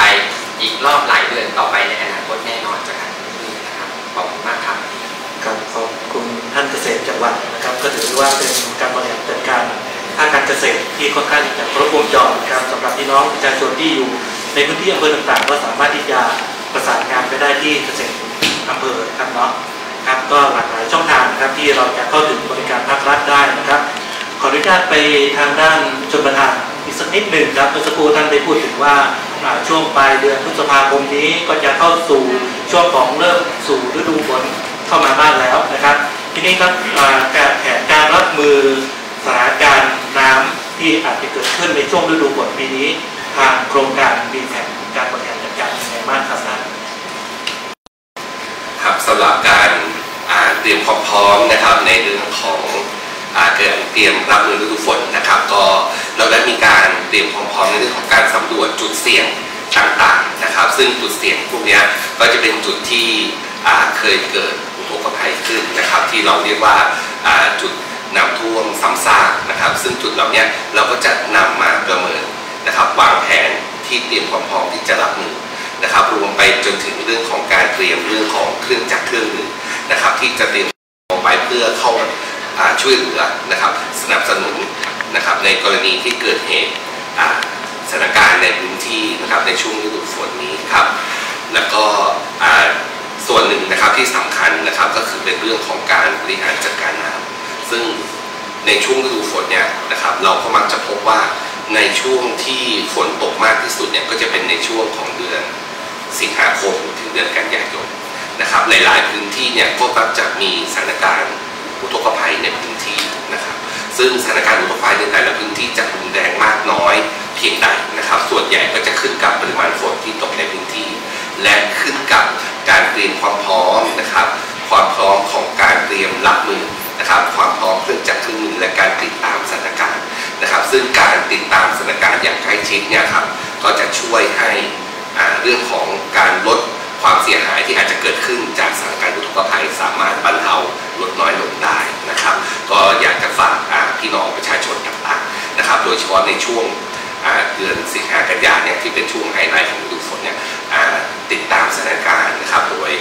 อีกรอบหลายเดือนต่อไปในอนาคตแน่นอนจากการนี้นะครับขอบคุณมากครับครับขอบคุณท่านเกษตรจังหวัดนะครับก็ถือว่าเป็นการบริหารจัดการภาคการเกษตรที่ค่อนข้างจะครบวงจรครับสำหรับพี่น้องประชาชนที่อยู่ในพื้นที่อำเภอต่างๆก็สามารถที่จะประสานงานไปได้ที่เกษตรอำเภอครับเนาะครับก็หลากหลายช่องทางนะครับที่เราจะเข้าถึงบริการภาครัฐได้นะครับขออนุญาตไปทางด้านชลประทานอีกสักนิดหนึ่งครับเมื่อสักครู่ท่านได้พูดถึงว่าช่วงปลายเดือนพฤษภาคมนี้ก็จะเข้าสู่ช่วงของเริ่มสู่ฤดูฝนเข้ามาบ้างแล้วนะครับทีนี้ครับแผนการรับมือสถานการณ์น้ำที่อาจจะเกิดขึ้นในช่วงฤดูฝนปีนี้ทางโครงการมีแผนการบริหารจัดการยังไงบ้างครับครับสำหรับการเตรียมความพร้อมนะครับในเรื่องของเตรียมรับมือฤดูฝนนะครับก็เราได้มีการเตรียมความพร้อมในเรื่องของการสำรวจจุดเสี่ยงต่างๆนะครับซึ่งจุดเสี่ยงพวกนี้ก็จะเป็นจุดที่เคยเกิดอุทกภัยขึ้นนะครับที่เราเรียกว่าจุดน้ำท่วมซ้ำซากนะครับซึ่งจุดเหล่านี้เราก็จะนำมาประเมินนะครับวางแผนที่เตรียมความพร้อมที่จะรับมือนะครับรวมไปจนถึงเรื่องของการเตรียมเรื่องของเครื่องจักรเครื่องมือนะครับที่จะเตรียมออกไปเพื่อเข้าช่วยเหลือนะครับสนับสนุนนะครับในกรณีที่เกิดเหตุสถานการณ์ในพื้นที่นะครับในช่วงฤดูฝนนี้ครับแล้วก็ส่วนหนึ่งนะครับที่สำคัญนะครับก็คือเป็นเรื่องของการบริหารจัดการน้ำซึ่งในช่วงฤดูฝนเนี่ยนะครับเราก็มักจะพบว่าในช่วงที่ฝนตกมากที่สุดเนี่ยก็จะเป็นในช่วงของเดือนสิงหาคมถึงเดือนกันยายนนะครับหลายๆพื้นที่เนี่ยก็มักจะมีสถานการณ์อุทกภัยในพื้นที่นะครับซึ่งสถานการณ์อุทกภัยในแต่ละพื้นที่จะรุนแรงมากน้อยเพียงใดนะครับส่วนใหญ่ก็จะขึ้นกับปริมาณฝนที่ตกในพื้นที่และขึ้นกับการเตรียมความพร้อมนะครับความพร้อมของการเตรียมรับมือนะครับความพร้อมเครื่องจักรเครื่องมือและการติดตามสถานการณ์นะครับซึ่งการติดตามสถานการณ์อย่างใกล้ชิดเนี่ยครับก็จะช่วยให้ เรื่องของการลดความเสียหายที่อาจจะเกิดขึ้นจากสถานการณ์อุทกภัยสามารถบรรเทาลดน้อยลงได้นะครับก็อยากจะฝากพี่น้องประชาชนต่างๆนะครับโดยเฉพาะในช่วงเดือนสิงหากันยายนเนี่ยที่เป็นช่วงไฮไลท์ของฤดูฝนเนี่ยติดตามสถานการณ์นะครับโดย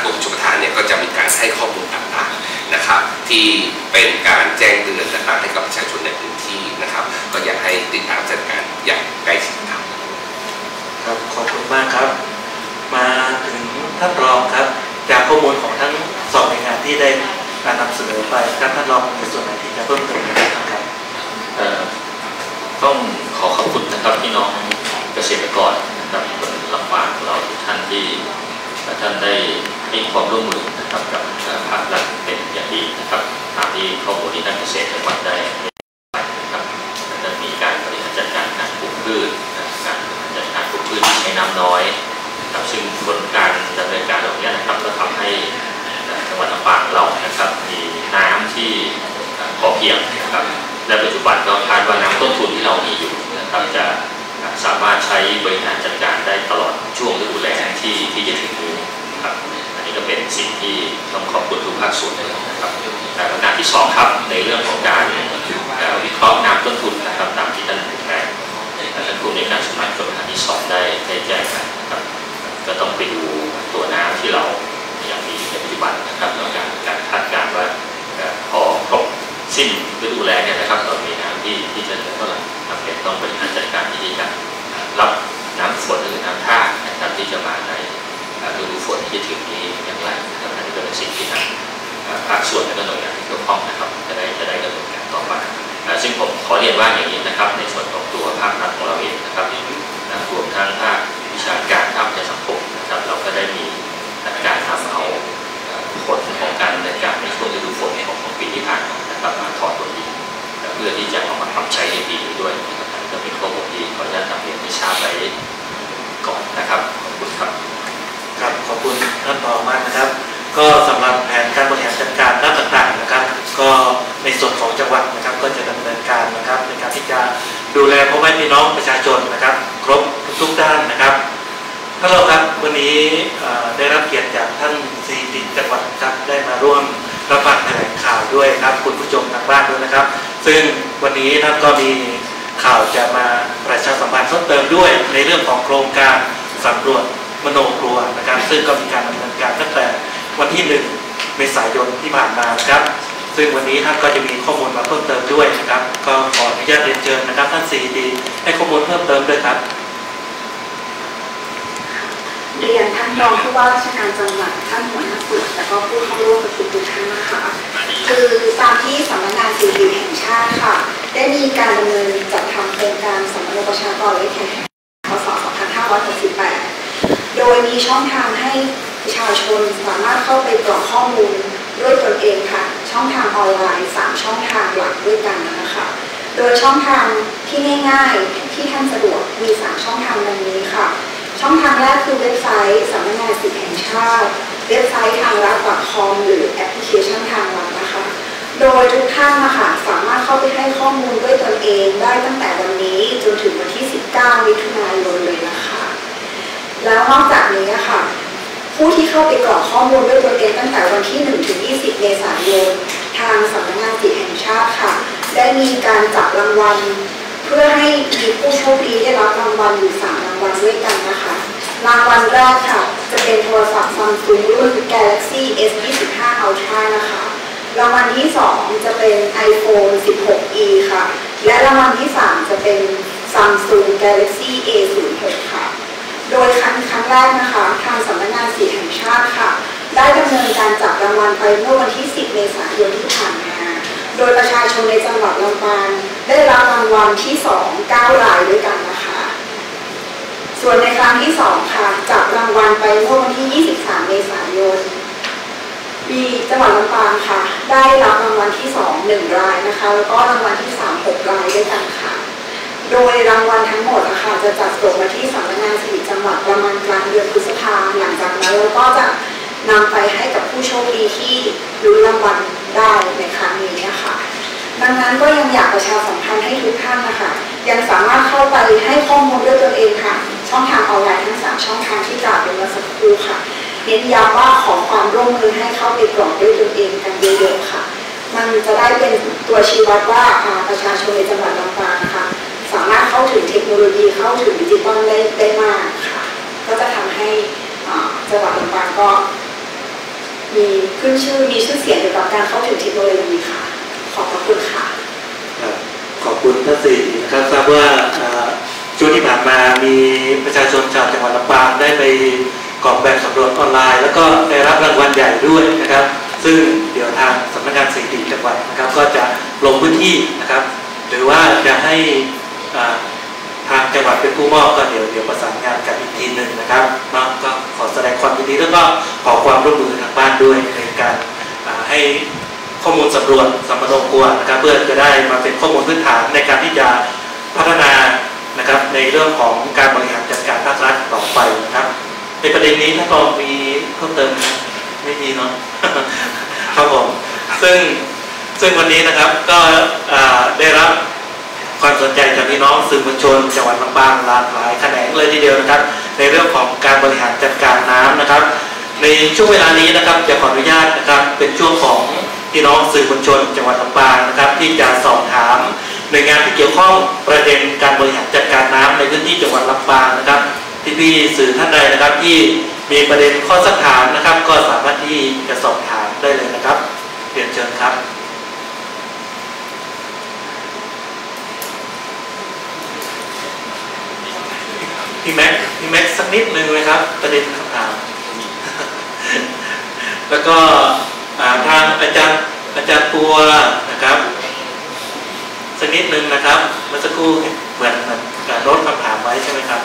กรมชลประทานเนี่ยก็จะมีการให้ข้อมูลต่างๆนะครับที่เป็นการแจ้งเตือนต่างๆให้กับประชาชนในพื้นที่นะครับก็อยากให้ติดตามสถานการณ์อย่างใกล้ชิดครับครับขอบคุณมากครับมาถึงท่านรองครับจากข้อมูลของทั้งสองหน่วยงานที่ได้นำเสนอไปครับท่านรองในส่วนไหนที่จะเพิ่มเติมนะครับต้องขอขอบคุณนะครับพี่น้องเกษตรกรนะครับคนลำปางเราทุกท่านที่ท่านได้ให้ความร่วมมือนะครับกับภาครัฐเป็นอย่างดีนะครับตามที่ข้อมูลที่ท่านเกษตรจังหวัดได้นะครับจะมีการบริหารจัดการการปลูกพืชการจัดการปลูกพืชที่ใช้น้ำน้อยนะครับซึ่งผลการดำเนินการเหล่านี้นะครับก็ทำให้จังหวัดลำปางเรานะครับมีน้ำที่พอเพียงนะครับและปัจจุบันก็คาดว่าน้ำต้นทุนที่เรามีอยู่นะครับจะสามารถใช้บริหารจัดการได้ตลอดช่วงฤดูแล้งที่จะถึงนี้ครับอันนี้ก็เป็นสิ่งที่ต้องขอบคุณทุกภาคส่วนเลยนะครับประการที่2ครับในเรื่องของการวิเคราะห์น้ำต้นทุนนะครับตามที่ท่านผู้แทนท่านผู้ในการสมัครประการที่2ได้แจ้งไปนะครับก็ต้องไปดูตัวน้ำที่เรายังมีในปัจจุบันนะครับแล้วการคาดการณ์ว่าพอครบสิ้นฤดูแล้งเนี่ยนะครับเรามีน้ำที่จะเหลือเท่าไหร่ครับเป็นต้องบริหารจัดการที่ดีกันรับน้ำฝนหรือน้ำท่านะครับที่จะมาในฤดูฝนที่ถึงนี้อย่างไรนะครับอันนี้ก็เป็นสิ่งที่ทางภาคส่วนและหน่วยงานที่เกี่ยวข้องนะครับจะได้ดำเนินการต่อไปซึ่งผมขอเรียนว่าอย่างนี้นะครับในส่วนของตัวภาครัฐของเราเองนะครับรวมทั้งภาควิชาการภาคประชาสังคมนะครับเราก็ได้มีการทำเอาผลของการดำเนินการในช่วงฤดูฝนของปีที่ผ่านมานะครับมาถอดบทเรียนเพื่อที่จะเอามาปรับใช้ในปีนี้ด้วยนะครับก็เป็นข้อมูลที่ขออนุญาตนำเรียนให้ทราบไว้ก่อนนะครับขอบคุณครับครับขอบคุณท่านรองมากนะครับก็สำหรับแผนการบริหารจัดการด้านต่างๆนะครับก็ในส่วนของจังหวัดนะครับก็จะดำเนินการนะครับในการที่จะดูแลพ่อแม่พี่น้องประชาชนนะครับครบทุกด้านนะครับท่านรองครับวันนี้ได้รับเกียรติจากท่านซีดีจังหวัดครับได้มาร่วมรับฟังแถลงข่าวด้วยครับคุณผู้ชมทางบ้านด้วยนะครับซึ่งวันนี้ท่านก็มีข่าวจะมาประชาสัมพันธ์เพิ่มเติมด้วยในเรื่องของโครงการสำรวจมโนครัวนะครับซึ่งก็มีการดำเนินการตั้งแต่วันที่1 เมษายนที่ผ่านมานะครับซึ่งวันนี้ท่านก็จะมีข้อมูลมาเพิ่มเติมด้วยนะครับก็ขออนุญาตเรียนเชิญนะครับท่านซีดีให้ข้อมูลเพิ่มเติมด้วยครับเรียนท่านรองผู้ว่าราชการจังหวัดท่านหัวหน้าส่วนและก็ผู้เข้าร่วมประชุมทุกท่านนะคะคือตามที่สำนักงานสถิติแห่งชาติค่ะได้มีการดำเนินจัดทำโครงการสำรวจประชากรและแข่งพ.ศ. 2568โดยมีช่องทางให้ประชาชนสามารถเข้าไปกรอกข้อมูลด้วยตนเองค่ะช่องทางออนไลน์3ช่องทางหลักด้วยกันนะคะโดยช่องทางที่ง่ายๆที่ท่านสะดวกมี3ช่องทางดังนี้ค่ะช่องทางแรกคือเว็บไซต์สำนักงานสถิติแห่งชาติเว็บไซต์ทางรัฐ .com หรือแอปพลิเคชันทางรัฐนะคะโดยทุกท่านนะคะสามารถเข้าไปให้ข้อมูลด้วยตนเองได้ตั้งแต่วันนี้จนถึงวันที่19 มิถุนายนเลยนะคะแล้วนอกจากนี้ค่ะผู้ที่เข้าไปกรอกข้อมูลด้วยตนเองตั้งแต่วันที่1 ถึง 20 เมษายนทางสำนักงานสถิติแห่งชาติค่ะได้มีการจับรางวัลเพื่อให้มีผู้โชคดีได้รับรางวัลอยู่3 รางวัลด้วยกันนะคะรางวัลแรกค่ะจะเป็นโทรศัพท์ Samsung รุ่น Galaxy S25 Ultra นะคะรางวัลที่2จะเป็น iPhone 16e ค่ะและรางวัลที่3จะเป็น Samsung Galaxy A06 ค่ะโดยครั้งแรกนะคะทางสำนักงานสถิติแห่งชาติค่ะได้ดำเนินการจับรางวัลไปเมื่อวันที่10 เมษายนที่ผ่านมาโดยประชาชนในจังหวัดลำปางได้รับรางวัลที่9 รายด้วยกันนะคะส่วนในครั้งที่2ค่ะจับรางวัลไปเมื่อวันที่23 เมษายนมีจังหวัดลำปางค่ะได้รับรางวัลที่1 รายนะคะแล้วก็รางวัลที่6 รายด้วยกันค่ะโดยรางวัลทั้งหมดนะคะจะจัดส่งมาที่สำนักงานสถิติจังหวัดประมาณกลางเดือนพฤษภาคมหลังจากนั้นเราก็จะนำไปให้กับผู้โชคดีที่ลุ้นรางวัลได้ในครั้งนี้นะคะดังนั้นก็ยังอยากประชาสัมพันธ์ให้ทุกท่านนะคะยังสามารถเข้าไปให้ข้อมูลด้วยตนเองค่ะช่ ช่องทางออนไลน์ทั้ง3ช่องทางที่กล่าวไปเมื่อสักครู่ค่ะเน้นย้ำว่าขอความร่วมมือให้เข้าไปกรอกด้วยตนเองกันเยอะๆค่ะมันจะได้เป็นตัวชี้วัดว่าประชาชนในจังหวัดลำปางนะคะสามารถเข้าถึงเทคโนโลยีเข้าถึงดิจิทัลได้มากค่ะก็จะทำให้จังหวัดลำปางก็มีขึ้นชื่อมีชื่อเสียงเกี่ยวกับการเข้าถึงเทคโนโลยีค่ะขอบคุณค่ะขอบคุณท่านสี่นะครับทราบว่าช่วงที่ผ่านมามีประชาชนชาวจังหวัดลำปางได้ไปกรอกแบบสำรวจออนไลน์แล้วก็ได้รับรางวัลใหญ่ด้วยนะครับซึ่งเดี๋ยวทางสำนักงานสถิติจังหวัดนะครับก็จะลงพื้นที่นะครับหรือว่าจะให้ทางจังหวัดเป็นผู้มอบก็เดี๋ยวประสานงานกันอีกทีหนึ่งนะครับก็ขอแสดงความยินดีแล้วก็ขอความร่วมมือทางบ้านด้วยในการให้ข้อมูลสำรวจสัมมโนครัวนะครับเพื่อจะได้มาเป็นข้อมูลพื้นฐานในการที่จะพัฒนานะครับในเรื่องของการบริหารจัดการภาครัฐต่อไปนะครับในประเด็นนี้ถ้าก็มีเพิ่มเติมไม่มีเนาะ ครับผมซึ่งวันนี้นะครับก็ได้รับความสนใจจากพี่น้องสื่อมวลชนจังหวัดลำปางหลากหลายแขนงเลยทีเดียวนะครับในเรื่องของการบริหารจัดการน้ำนะครับในช่วงเวลานี้นะครับจะขออนุญาตนะครับเป็นช่วงของพี่น้องสื่อมวลชนจังหวัดลำปางนะครับที่จะสอบถามหน่วยงานที่เกี่ยวข้องประเด็นการบริหารจัดการน้ำในพื้นที่จังหวัดลำปางนะครับพี่สื่อท่านใดนะครับที่มีประเด็นข้อสักถามนะครับก็สามารถที่จะสอบถามได้เลยนะครับเรียนเชิญครับพี่แม็กสักนิดนึงเลยครับประเด็นคำถาม แล้วก็ทางอาจารย์ปัวนะครับสักนิดนึงนะครับเมื่อสักครู่เหมือนการโน้ตคำถามไว้ใช่ไหมครับ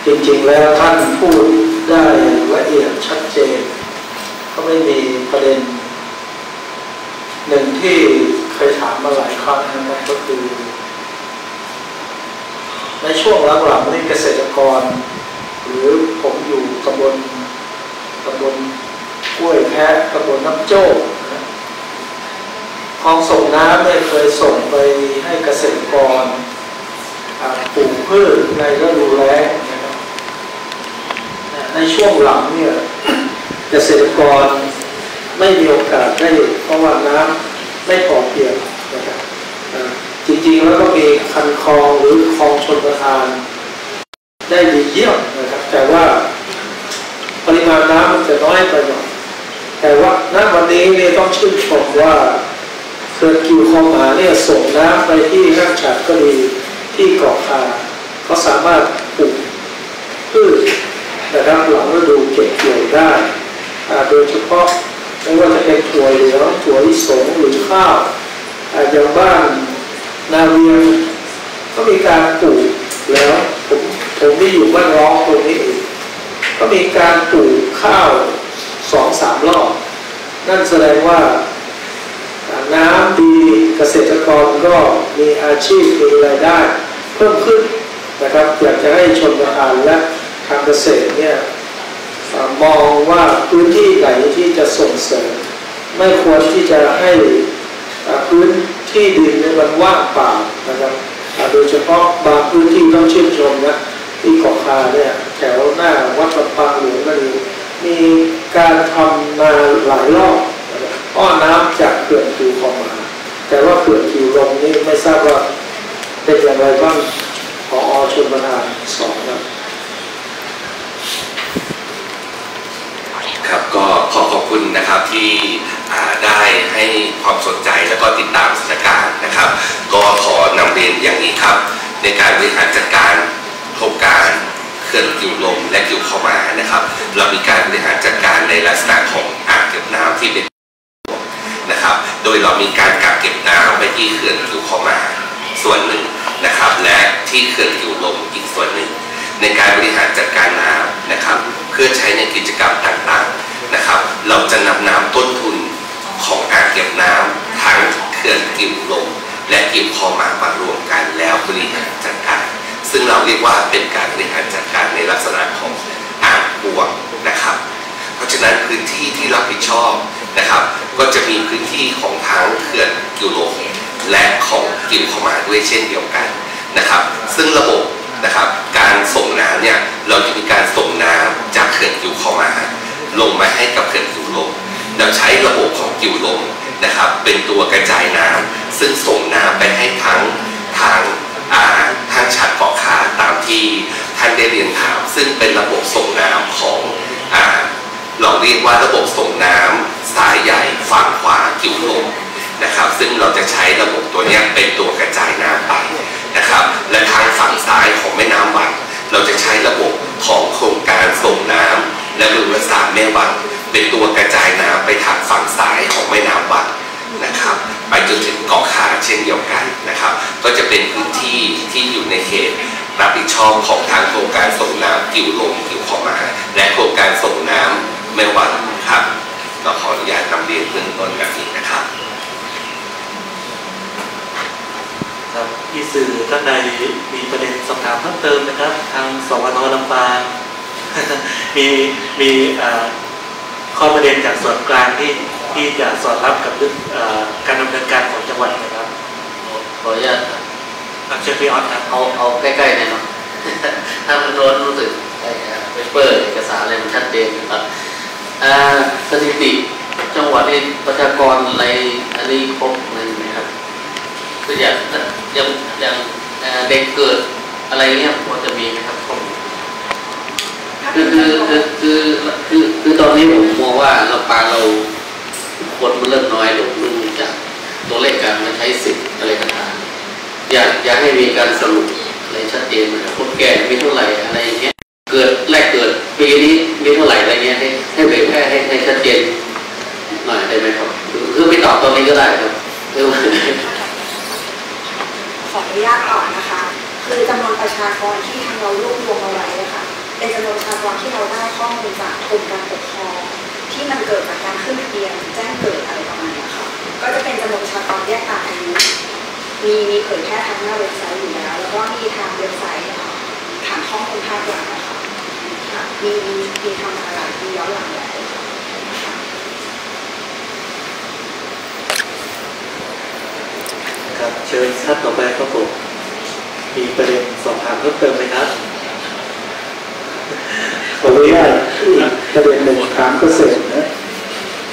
จริงๆแล้วท่านพูดได้ละเอียดชัดเจนก็ไม่มีประเด็นหนึ่งที่เคยถามมาหลายครั้งนะครับก็คือในช่วงหลังๆนี้เกษตรกรหรือผมอยู่ตำบลกล้วยแพะตำบลน้ำโจ้คลองส่งน้ำเนี่ยเคยส่งไปให้เกษตรกรปลูกพืชในฤดูแล้งในช่วงหลังเนี่ยเกษตรกรไม่มีโอกาสได้เพราะว่าน้ำไม่พอเพียงนะครับจริงๆแล้วก็มีคันคลองหรือคลองชลประทานได้ดีเยี่ยมนะครับแต่ว่าปริมาณน้ำมันจะน้อยไปหน่อยแต่ว่าณวันนี้เนี่ยต้องชื่นชมว่าเขื่อนกิวคลองหมาเนี่ยส่งน้ำไปที่ห้างฉัตรก็ดีที่เกาะคาเขาสามารถปลูกพืชนะครับหลังฤดูเก็บเกี่ยวได้โดยเฉพาะไม่ว่าจะเป็นถั่วเหลืองถั่วลิสงหรือข้าวอย่างบ้านนาเวียงก็มีการปลูกแล้วผมที่อยู่บ้านร้องตรงนี้เองก็มีการปลูกข้าว 2-3 รอบนั่นแสดงว่าน้ำดีเกษตรกรก็มีอาชีพมีรายได้เพิ่มขึ้นนะครับอยากจะให้ชนประทานและทางเกษตรเนี่ยมองว่าพื้นที่ไหนที่จะส่งเสริมไม่ควรที่จะให้พื้นที่ดินมันว่างเปล่านะครับโดยเฉพาะบางพื้นที่ต้องชื่นชมนะที่เกาะคาเนี่ยแถวหน้าวัดลำปางหลวงนั่นมีการทำมาหลายรอบอ้อน้ำจากเขื่อนกิวคลองหมาแต่ว่าเขื่อนกิวลงนี่ไม่ทราบว่าเป็นอย่างไรบ้างผอ.ชลประทาน2ครับก็ขอบคุณนะครับที่ได้ให้ความสนใจแล้วก็ติดตามสถานการณ์นะครับก็ขอนำเรียนอย่างนี้ครับในการบริหารจัดการโครงการเขื่อนกิวลมและกิวคลองหมานะครับเรามีการบริหารจัดการในลักษณะของอ่างเก็บน้ำที่เป็นนะครับโดยเรามีการกักเก็บน้ำไปที่เขื่อนกิวคลองหมาส่วนหนึ่งนะครับและที่เขื่อนกิวลมอีกส่วนหนึ่งในการบริหารจัดการน้ำนะครับเพื่อใช้ในกิจกรรมต่างๆนะครับเราจะนำน้ำต้นทุนของอ่างเก็บน้ำทั้งเขื่ ขื่อนกิ่วลมและกิ่วคอหมามารวมกันแล้วบริหารจัดการซึ่งเราเรียกว่าเป็นการบริหารจัดการในลักษณะของอ่างบวกนะครับเพราะฉะนั้นพื้นที่ที่รับผิดชอบนะครับก็จะมีพื้นที่ของทั้งเขื่อนกิ่วลมและของกิ่วคอหมาด้วยเช่นเดียวกันนะครับซึ่งระบบนะครับการส่งน้ำเนี่ยเราจะมีการส่งน้ำจากเขื่อนกิ่วคอหมาลงมาให้กับเขื่อนกิ่วลมเราใช้ระบบของกิ่วลมนะครับเป็นตัวกระจายน้ำซึ่งส่งน้ำไปให้ทั้งทางฉัดเกาะขาตามที่ท่านได้เรียนถามซึ่งเป็นระบบส่งน้ำของเราเรียกว่าระบบส่งน้ำสายใหญ่ฝั่งขวากิ่วลมนะครับซึ่งเราจะใช้ระบบตัวนี้เป็นตัวกระจายน้ำไปนะครับและทางฝั่งซ้ายของแม่น้ำวังเราจะใช้ระบบของโครงการส่งน้ำและเรือสามแม่วังเป็นตัวกระจายน้ำไปทางฝั่งซ้ายของแม่น้ำวังนะครับไปจนถึงเกาะขาเช่นเดียวกันนะครับก็จะเป็นพื้นที่ที่อยู่ในเขตรับผิดชอบของทางโครงการส่งน้ำกิ่วลมกิ่วคอหมาและโครงการส่งน้ำแม่วังครับเราขออนุญาตนำเรียนเบื้องต้นแบบนี้นะครับครับที่สื่อท่านใดมีประเด็นสอบถามเพิ่มเติมนะครับทางสวทลำปาง มีข้อประเด็นจากส่วนกลางที่จะสอดรับกับการดำเนินการของจังหวัดนะครับขออนุญาตเชิญพี่ออสครับเอาใกล้ๆหน่อยเนาะ ถ้ามันโน้นรู้สึกไปเปิดเอกสารอะไรมันชัดเจนนะครับสถิติจังหวัดนี้ประชากรอะไรอันนี้ครบเลยไหมครับคืออย่างเด็กเกิดอะไรเงี้ยพอจะมีไหมครับครบคือตอนนี้ผมมองว่าเราปาเราคนมันเริ่มน้อยลงเนื่องจากตัวเลขการมาใช้สิทธิ์อะไรต่างๆอยากให้มีการสรุปอะไรชัดเจนนะครับคนแก่มีเท่าไหร่อะไรเงี้ยเกิดแรกเกิดปีนี้มีเท่าไหร่อะไรเงี้ยให้เผยแพร่ให้ชัดเจนหน่อยได้ไหมครับคือไม่ตอบตอนนี้ก็ได้ครับขออนุญาตตอบนะคะคือจำนวนประชากรที่ทางเรารวบรวมเอาไว้นะคะเป็นจำนวนประชากรที่เราได้ข้อมูลจากกรมการปกครองที่มันเกิดจากการขึ้นทะเบียนแจ้งเกิดอะไรประมาณนี้ค่ะก็จะเป็นจำนวนประชากรแยกตามอายุมีเผยแพร่ทางหน้าเว็บไซต์อยู่แล้วแล้วก็มีทางเว็บไซต์ฐานข้อมูลภาคหลังนะคะมีทำอะไรมีย้อนหลังแล้วครับเชิญท่านต่อไปครับผมมีประเด็นสอบถามเพิ่มเติมไหมครับขออนุญาตประเด็นหนึ่งถามเกษตรนะ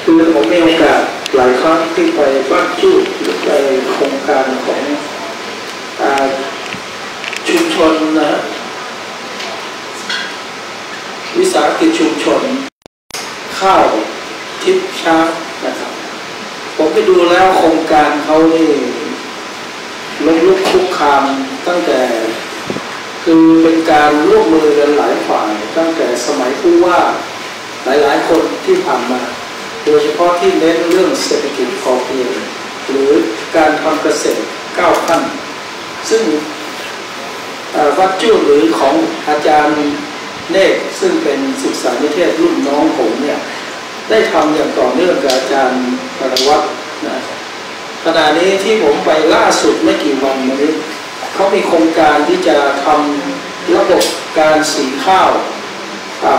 คือผมมีโอกาสหลายครั้งที่ไปบ้านจู้หรือไปโครงการของชุมชนนะวิสาหกิจชุมชนข้าวทิพย์ช้างนะครับผมไปดูแล้วโครงการเขานี่ล้มลุกคลุกคลานตั้งแต่คือเป็นการร่วมมือกันหลายฝ่ายตั้งแต่สมัยผู้ว่าหลายๆคนที่ผ่านมาโดยเฉพาะที่เน้นเรื่องเศรษฐกิจพอเพียงหรือการทำเกษตร9 ขั้นซึ่งวัดจู้หรือของอาจารย์เนกซึ่งเป็นศึกษานิเทศรุ่นน้องผมเนี่ยได้ทำอย่างต่อเนื่องกับอาจารย์ปรวัตรนะขณะนี้ที่ผมไปล่าสุดไม่กี่วันมานี้เขามีโครงการที่จะทำระบบการสีข้าว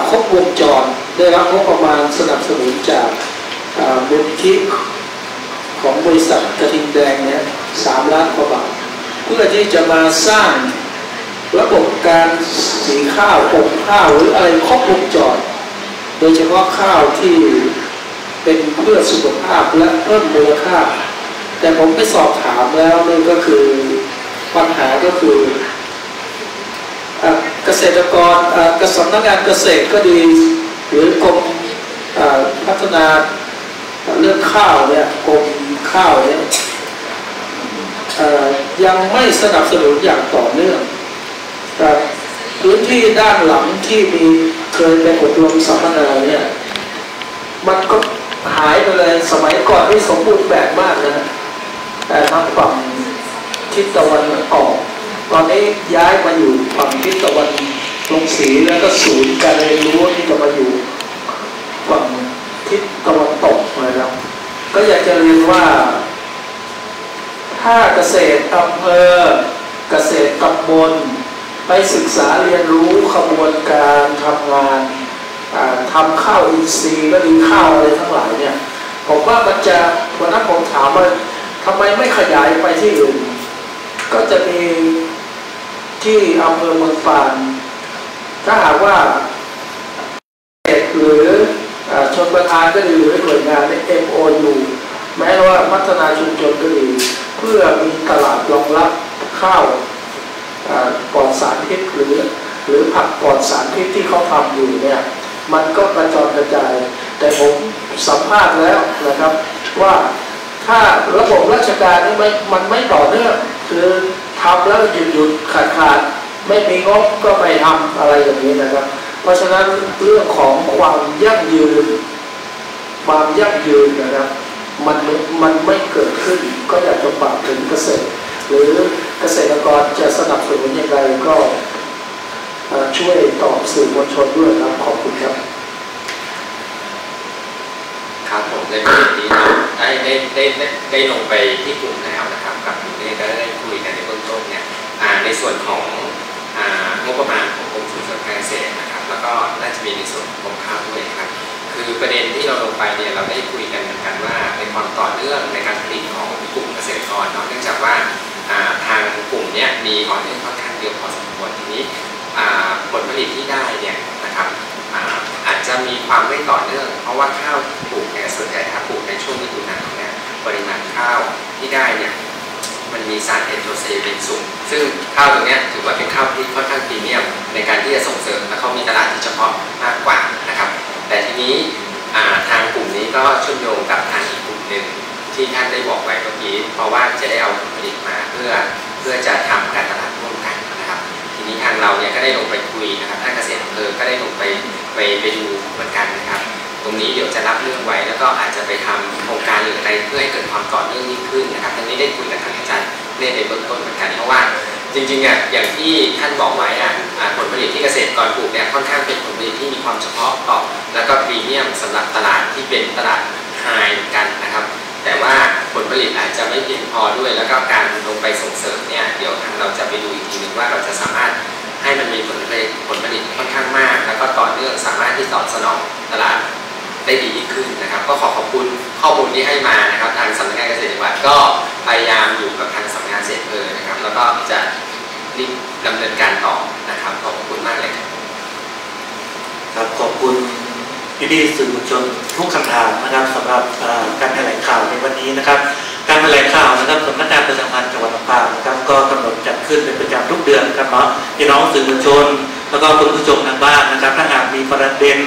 ครบวงจรได้รับงบประมาณสนับสนุนจากมูลนิธิของบริษัทกระทิงแดงเนี่ย3 ล้านกว่าบาทเพื่อที่จะมาสร้างระบบการสีข้าวปลูกข้าวหรืออะไรครบวงจรโดยเฉพาะข้าวที่เป็นเพื่อสุขภาพและเพิ่มมูลค่าแต่ผมไปสอบถามแล้วนี่ก็คือปัญหาก็คือเกษตรกรสำนักงานเกษตรก็ดีหรือกรมพัฒนาเรื่องข้าวเนี่ยกรมข้าวเนี่ยยังไม่สนับสนุนอย่างต่อเนื่องพื้นที่ด้านหลังที่มีเคยเป็นอบรมสัมมนาเนี่ยมันก็หายไปเลยสมัยก่อนที่สมบูรณ์แบบมากนะแต่ทางฝั่งทิศตะวันออกตอนนี้ย้ายมาอยู่ฝั่งทิศตะวันลงสีแล้วก็ศูนย์การเรียนรู้ที่จะมาอยู่ฝั่งทิศตะวันตกนะครับก็อยากจะเรียนว่า ถ้าเกษตรอำเภอเกษตรตำบลไปศึกษาเรียนรู้ขบวนการทำงานทำข้าวอินทรีย์ก็ดีข้าวอะไรทั้งหลายเนี่ยผมว่ามันจะวันนั้นผมถามว่าทำไมไม่ขยายไปที่อื่นก็จะมีที่อำเภอเมืองปานถ้าหากว่าหรือชนประทานก็ดีหรือหน่วยงานใน MOU แม้ว่าพัฒนาชุมชนก็ดีเพื่อมีตลาดรองรับข้าวปลอดสารพิษหรือผักปลอดสารพิษที่เขาทำอยู่เนี่ยมันก็กระจายกระจายแต่ผมสัมภาษณ์แล้วนะครับว่าถ้าระบบราชการนี่มันไม่ต่อเนื่องคือทำแล้วหยุดขาดไม่มีงบก็ไม่ทำอะไรอย่างนี้นะครับเพราะฉะนั้นเรื่องของความยั่งยืนนะครับมันไม่เกิดขึ้นก็อยากจะฝากถึงเกษตรหรือเกษตรกรจะสนับสนุนอย่างไรก็ช่วยตอบสื่อมวลชนด้วยครับขอบคุณครับครับผมในประเด็นนี้เราได้ลงไปที่กลุ่มแล้วนะครับกับกลุ่มนี้ก็ได้คุยกันในเบื้องต้นเนี่ยในส่วนของงบประมาณของกรมส่งเสริมการเกษตรนะครับแล้วก็น่าจะมีในส่วนของกรมข้าวด้วยครับคือประเด็นที่เราลงไปเนี่ยเราได้คุยกันเหมือนกันว่าในความต่อเนื่องในการผลิตของกลุ่มเกษตรกรเนาะเนื่องจากว่าทางกลุ่มเนี่ยมีออเดอร์ค่อนข้างเยอะพอสมควรทีนี้ผลผลิตที่ได้เนี่ยนะครับอาจจะมีความไม่ต่อเนื่องเพราะว่าข้าวที่ปลูกเนี่ยส่วนใหญ่ถ้าปลูกในช่วงฤดูหนาวเนี่ยปริมาณข้าวที่ได้เนี่ยมันมีสารเอนโทรไซยานินสูงซึ่งข้าวตรงนี้ถือว่าเป็นข้าวที่ค่อนข้างพรีเมียมในการที่จะส่งเสริมและเขามีตลาดที่เฉพาะมากกว่านะครับแต่ทีนี้ทางกลุ่มนี้ก็เชื่อมโยงกับทางอีกกลุ่มหนึ่งที่ท่านได้บอกไว้เมื่อกี้เพราะว่าจะได้เอาผลผลิตมาเพื่อจะทำการตลาดร่วมกันนะครับทีนี้ทางเราเนี่ยก็ได้ลงไปคุยนะครับท่านเกษตรอำเภอก็ได้ลงไปดูเหมือนกันนะครับตรงนี้เดี๋ยวจะรับเรื่องไว้แล้วก็อาจจะไปทำโครงการหรืออะไรเพื่อให้เกิดความต่อเนื่องยิ่งขึ้นนะครับทั้งนี้ได้คุยกับท่านอาจารย์ในเบื้องต้นเหมือนกันเพราะว่าจริงๆอย่างที่ท่านบอกไว้ผลผลิตที่เกษตรกรปลูกเนี่ยค่อนข้างเป็นผลผลิตที่มีความเฉพาะต่อแล้วก็พรีเมียมสำหรับตลาดที่เป็นตลาดไฮเหมือนกันนะครับแต่ว่าผลผลิตอาจจะไม่เพียงพอด้วยแล้วก็การลงไปส่งเสริมเนี่ยเดี๋ยวทางเราจะไปดูอีกทีนึงว่าเราจะสามารถให้มันมีผลผลิตค่อนข้างมากแล้วก็ต่อเนื่องสามารถที่ตอบสนองตลาดได้ดียิ่งขึ้นนะครับก็ขอบคุณข้อมูลที่ให้มานะครับทางสำนักงานเกษตรจังหวัดก็พยายามอยู่กับทางสำนักงานเกษตรนะครับแล้วก็จะรีบดำเนินการต่อนะครับขอบคุณมากเลยครับขอบคุณพี่ๆสื่อมวลชนทุกคำถามนะครับสำหรับการแถลงข่าวในวันนี้นะครับการแถลงข่าวนะครับสำนักงานประชาสัมพันธ์จังหวัดลำปางนะครับก็กำหนดจัดขึ้นเป็นประจำทุกเดือนครับเนาะพี่น้องสื่อมวลชนแล้วก็คุณผู้ชมทางบ้านนะครับถ้าหากมีประเด็น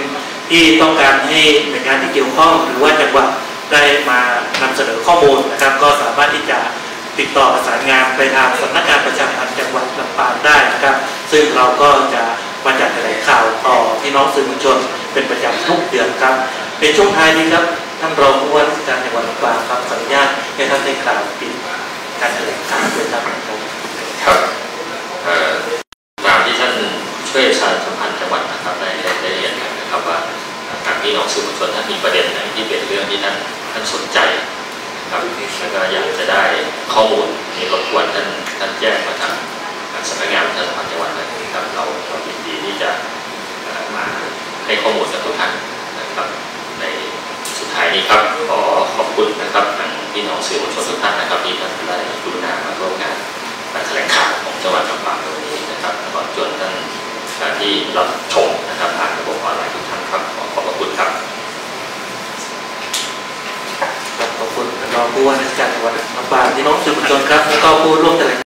ที่ต้องการให้หน่วยงานที่เกี่ยวข้องหรือว่าจังหวัดได้มานำเสนอข้อมูลนะครับก็สามารถที่จะติดต่อประสานงานไปทางสำนักงานประชาสัมพันธ์จังหวัดลำปางได้นะครับซึ่งเราก็จะมาจัดแถลงข่าวต่อพี่น้องสื่อมวลชนเป็นประจำทุกเดือนครับในช่วงท้ายนี้ครับท่านรองผู้ว่าราชการจังหวัดลำปางครับขออนุญาตให้ท่านได้กล่าวปิดการแถลงข่าวด้วยครับครับตามที่ท่านช่วยประชาสัมพันธ์จังหวัดนะครับได้เรียนกันนะครับว่าทางพี่น้องสื่อมวลชนท่านมีประเด็นไหนที่เป็นเรื่องที่ท่านสนใจครับแล้วก็อยากจะได้ข้อมูลที่รบกวนท่านแจ้งมาทางสำนักงานประชาสัมพันธ์จังหวัดนะครับเรายินดีที่จะมาให้ข้อมูลกับทุกท่านนะครับในสุดท้ายนี้ครับขอขอบคุณนะครับทางพี่น้องสื่อมวลชนทุกท่านนะครับที่ท่านได้กรุณามาร่วมงานแถลงข่าวของจังหวัดลำปางในวันนี้นะครับตลอดจนท่านที่รับชมนะครับผ่านระบบออนไลน์ทุกท่านครับขอบคุณครับขอบคุณรองผู้ว่าราชการจังหวัดลำปางพี่น้องสื่อมวลชนครับแล้วก็ผู้ร่วมแถลง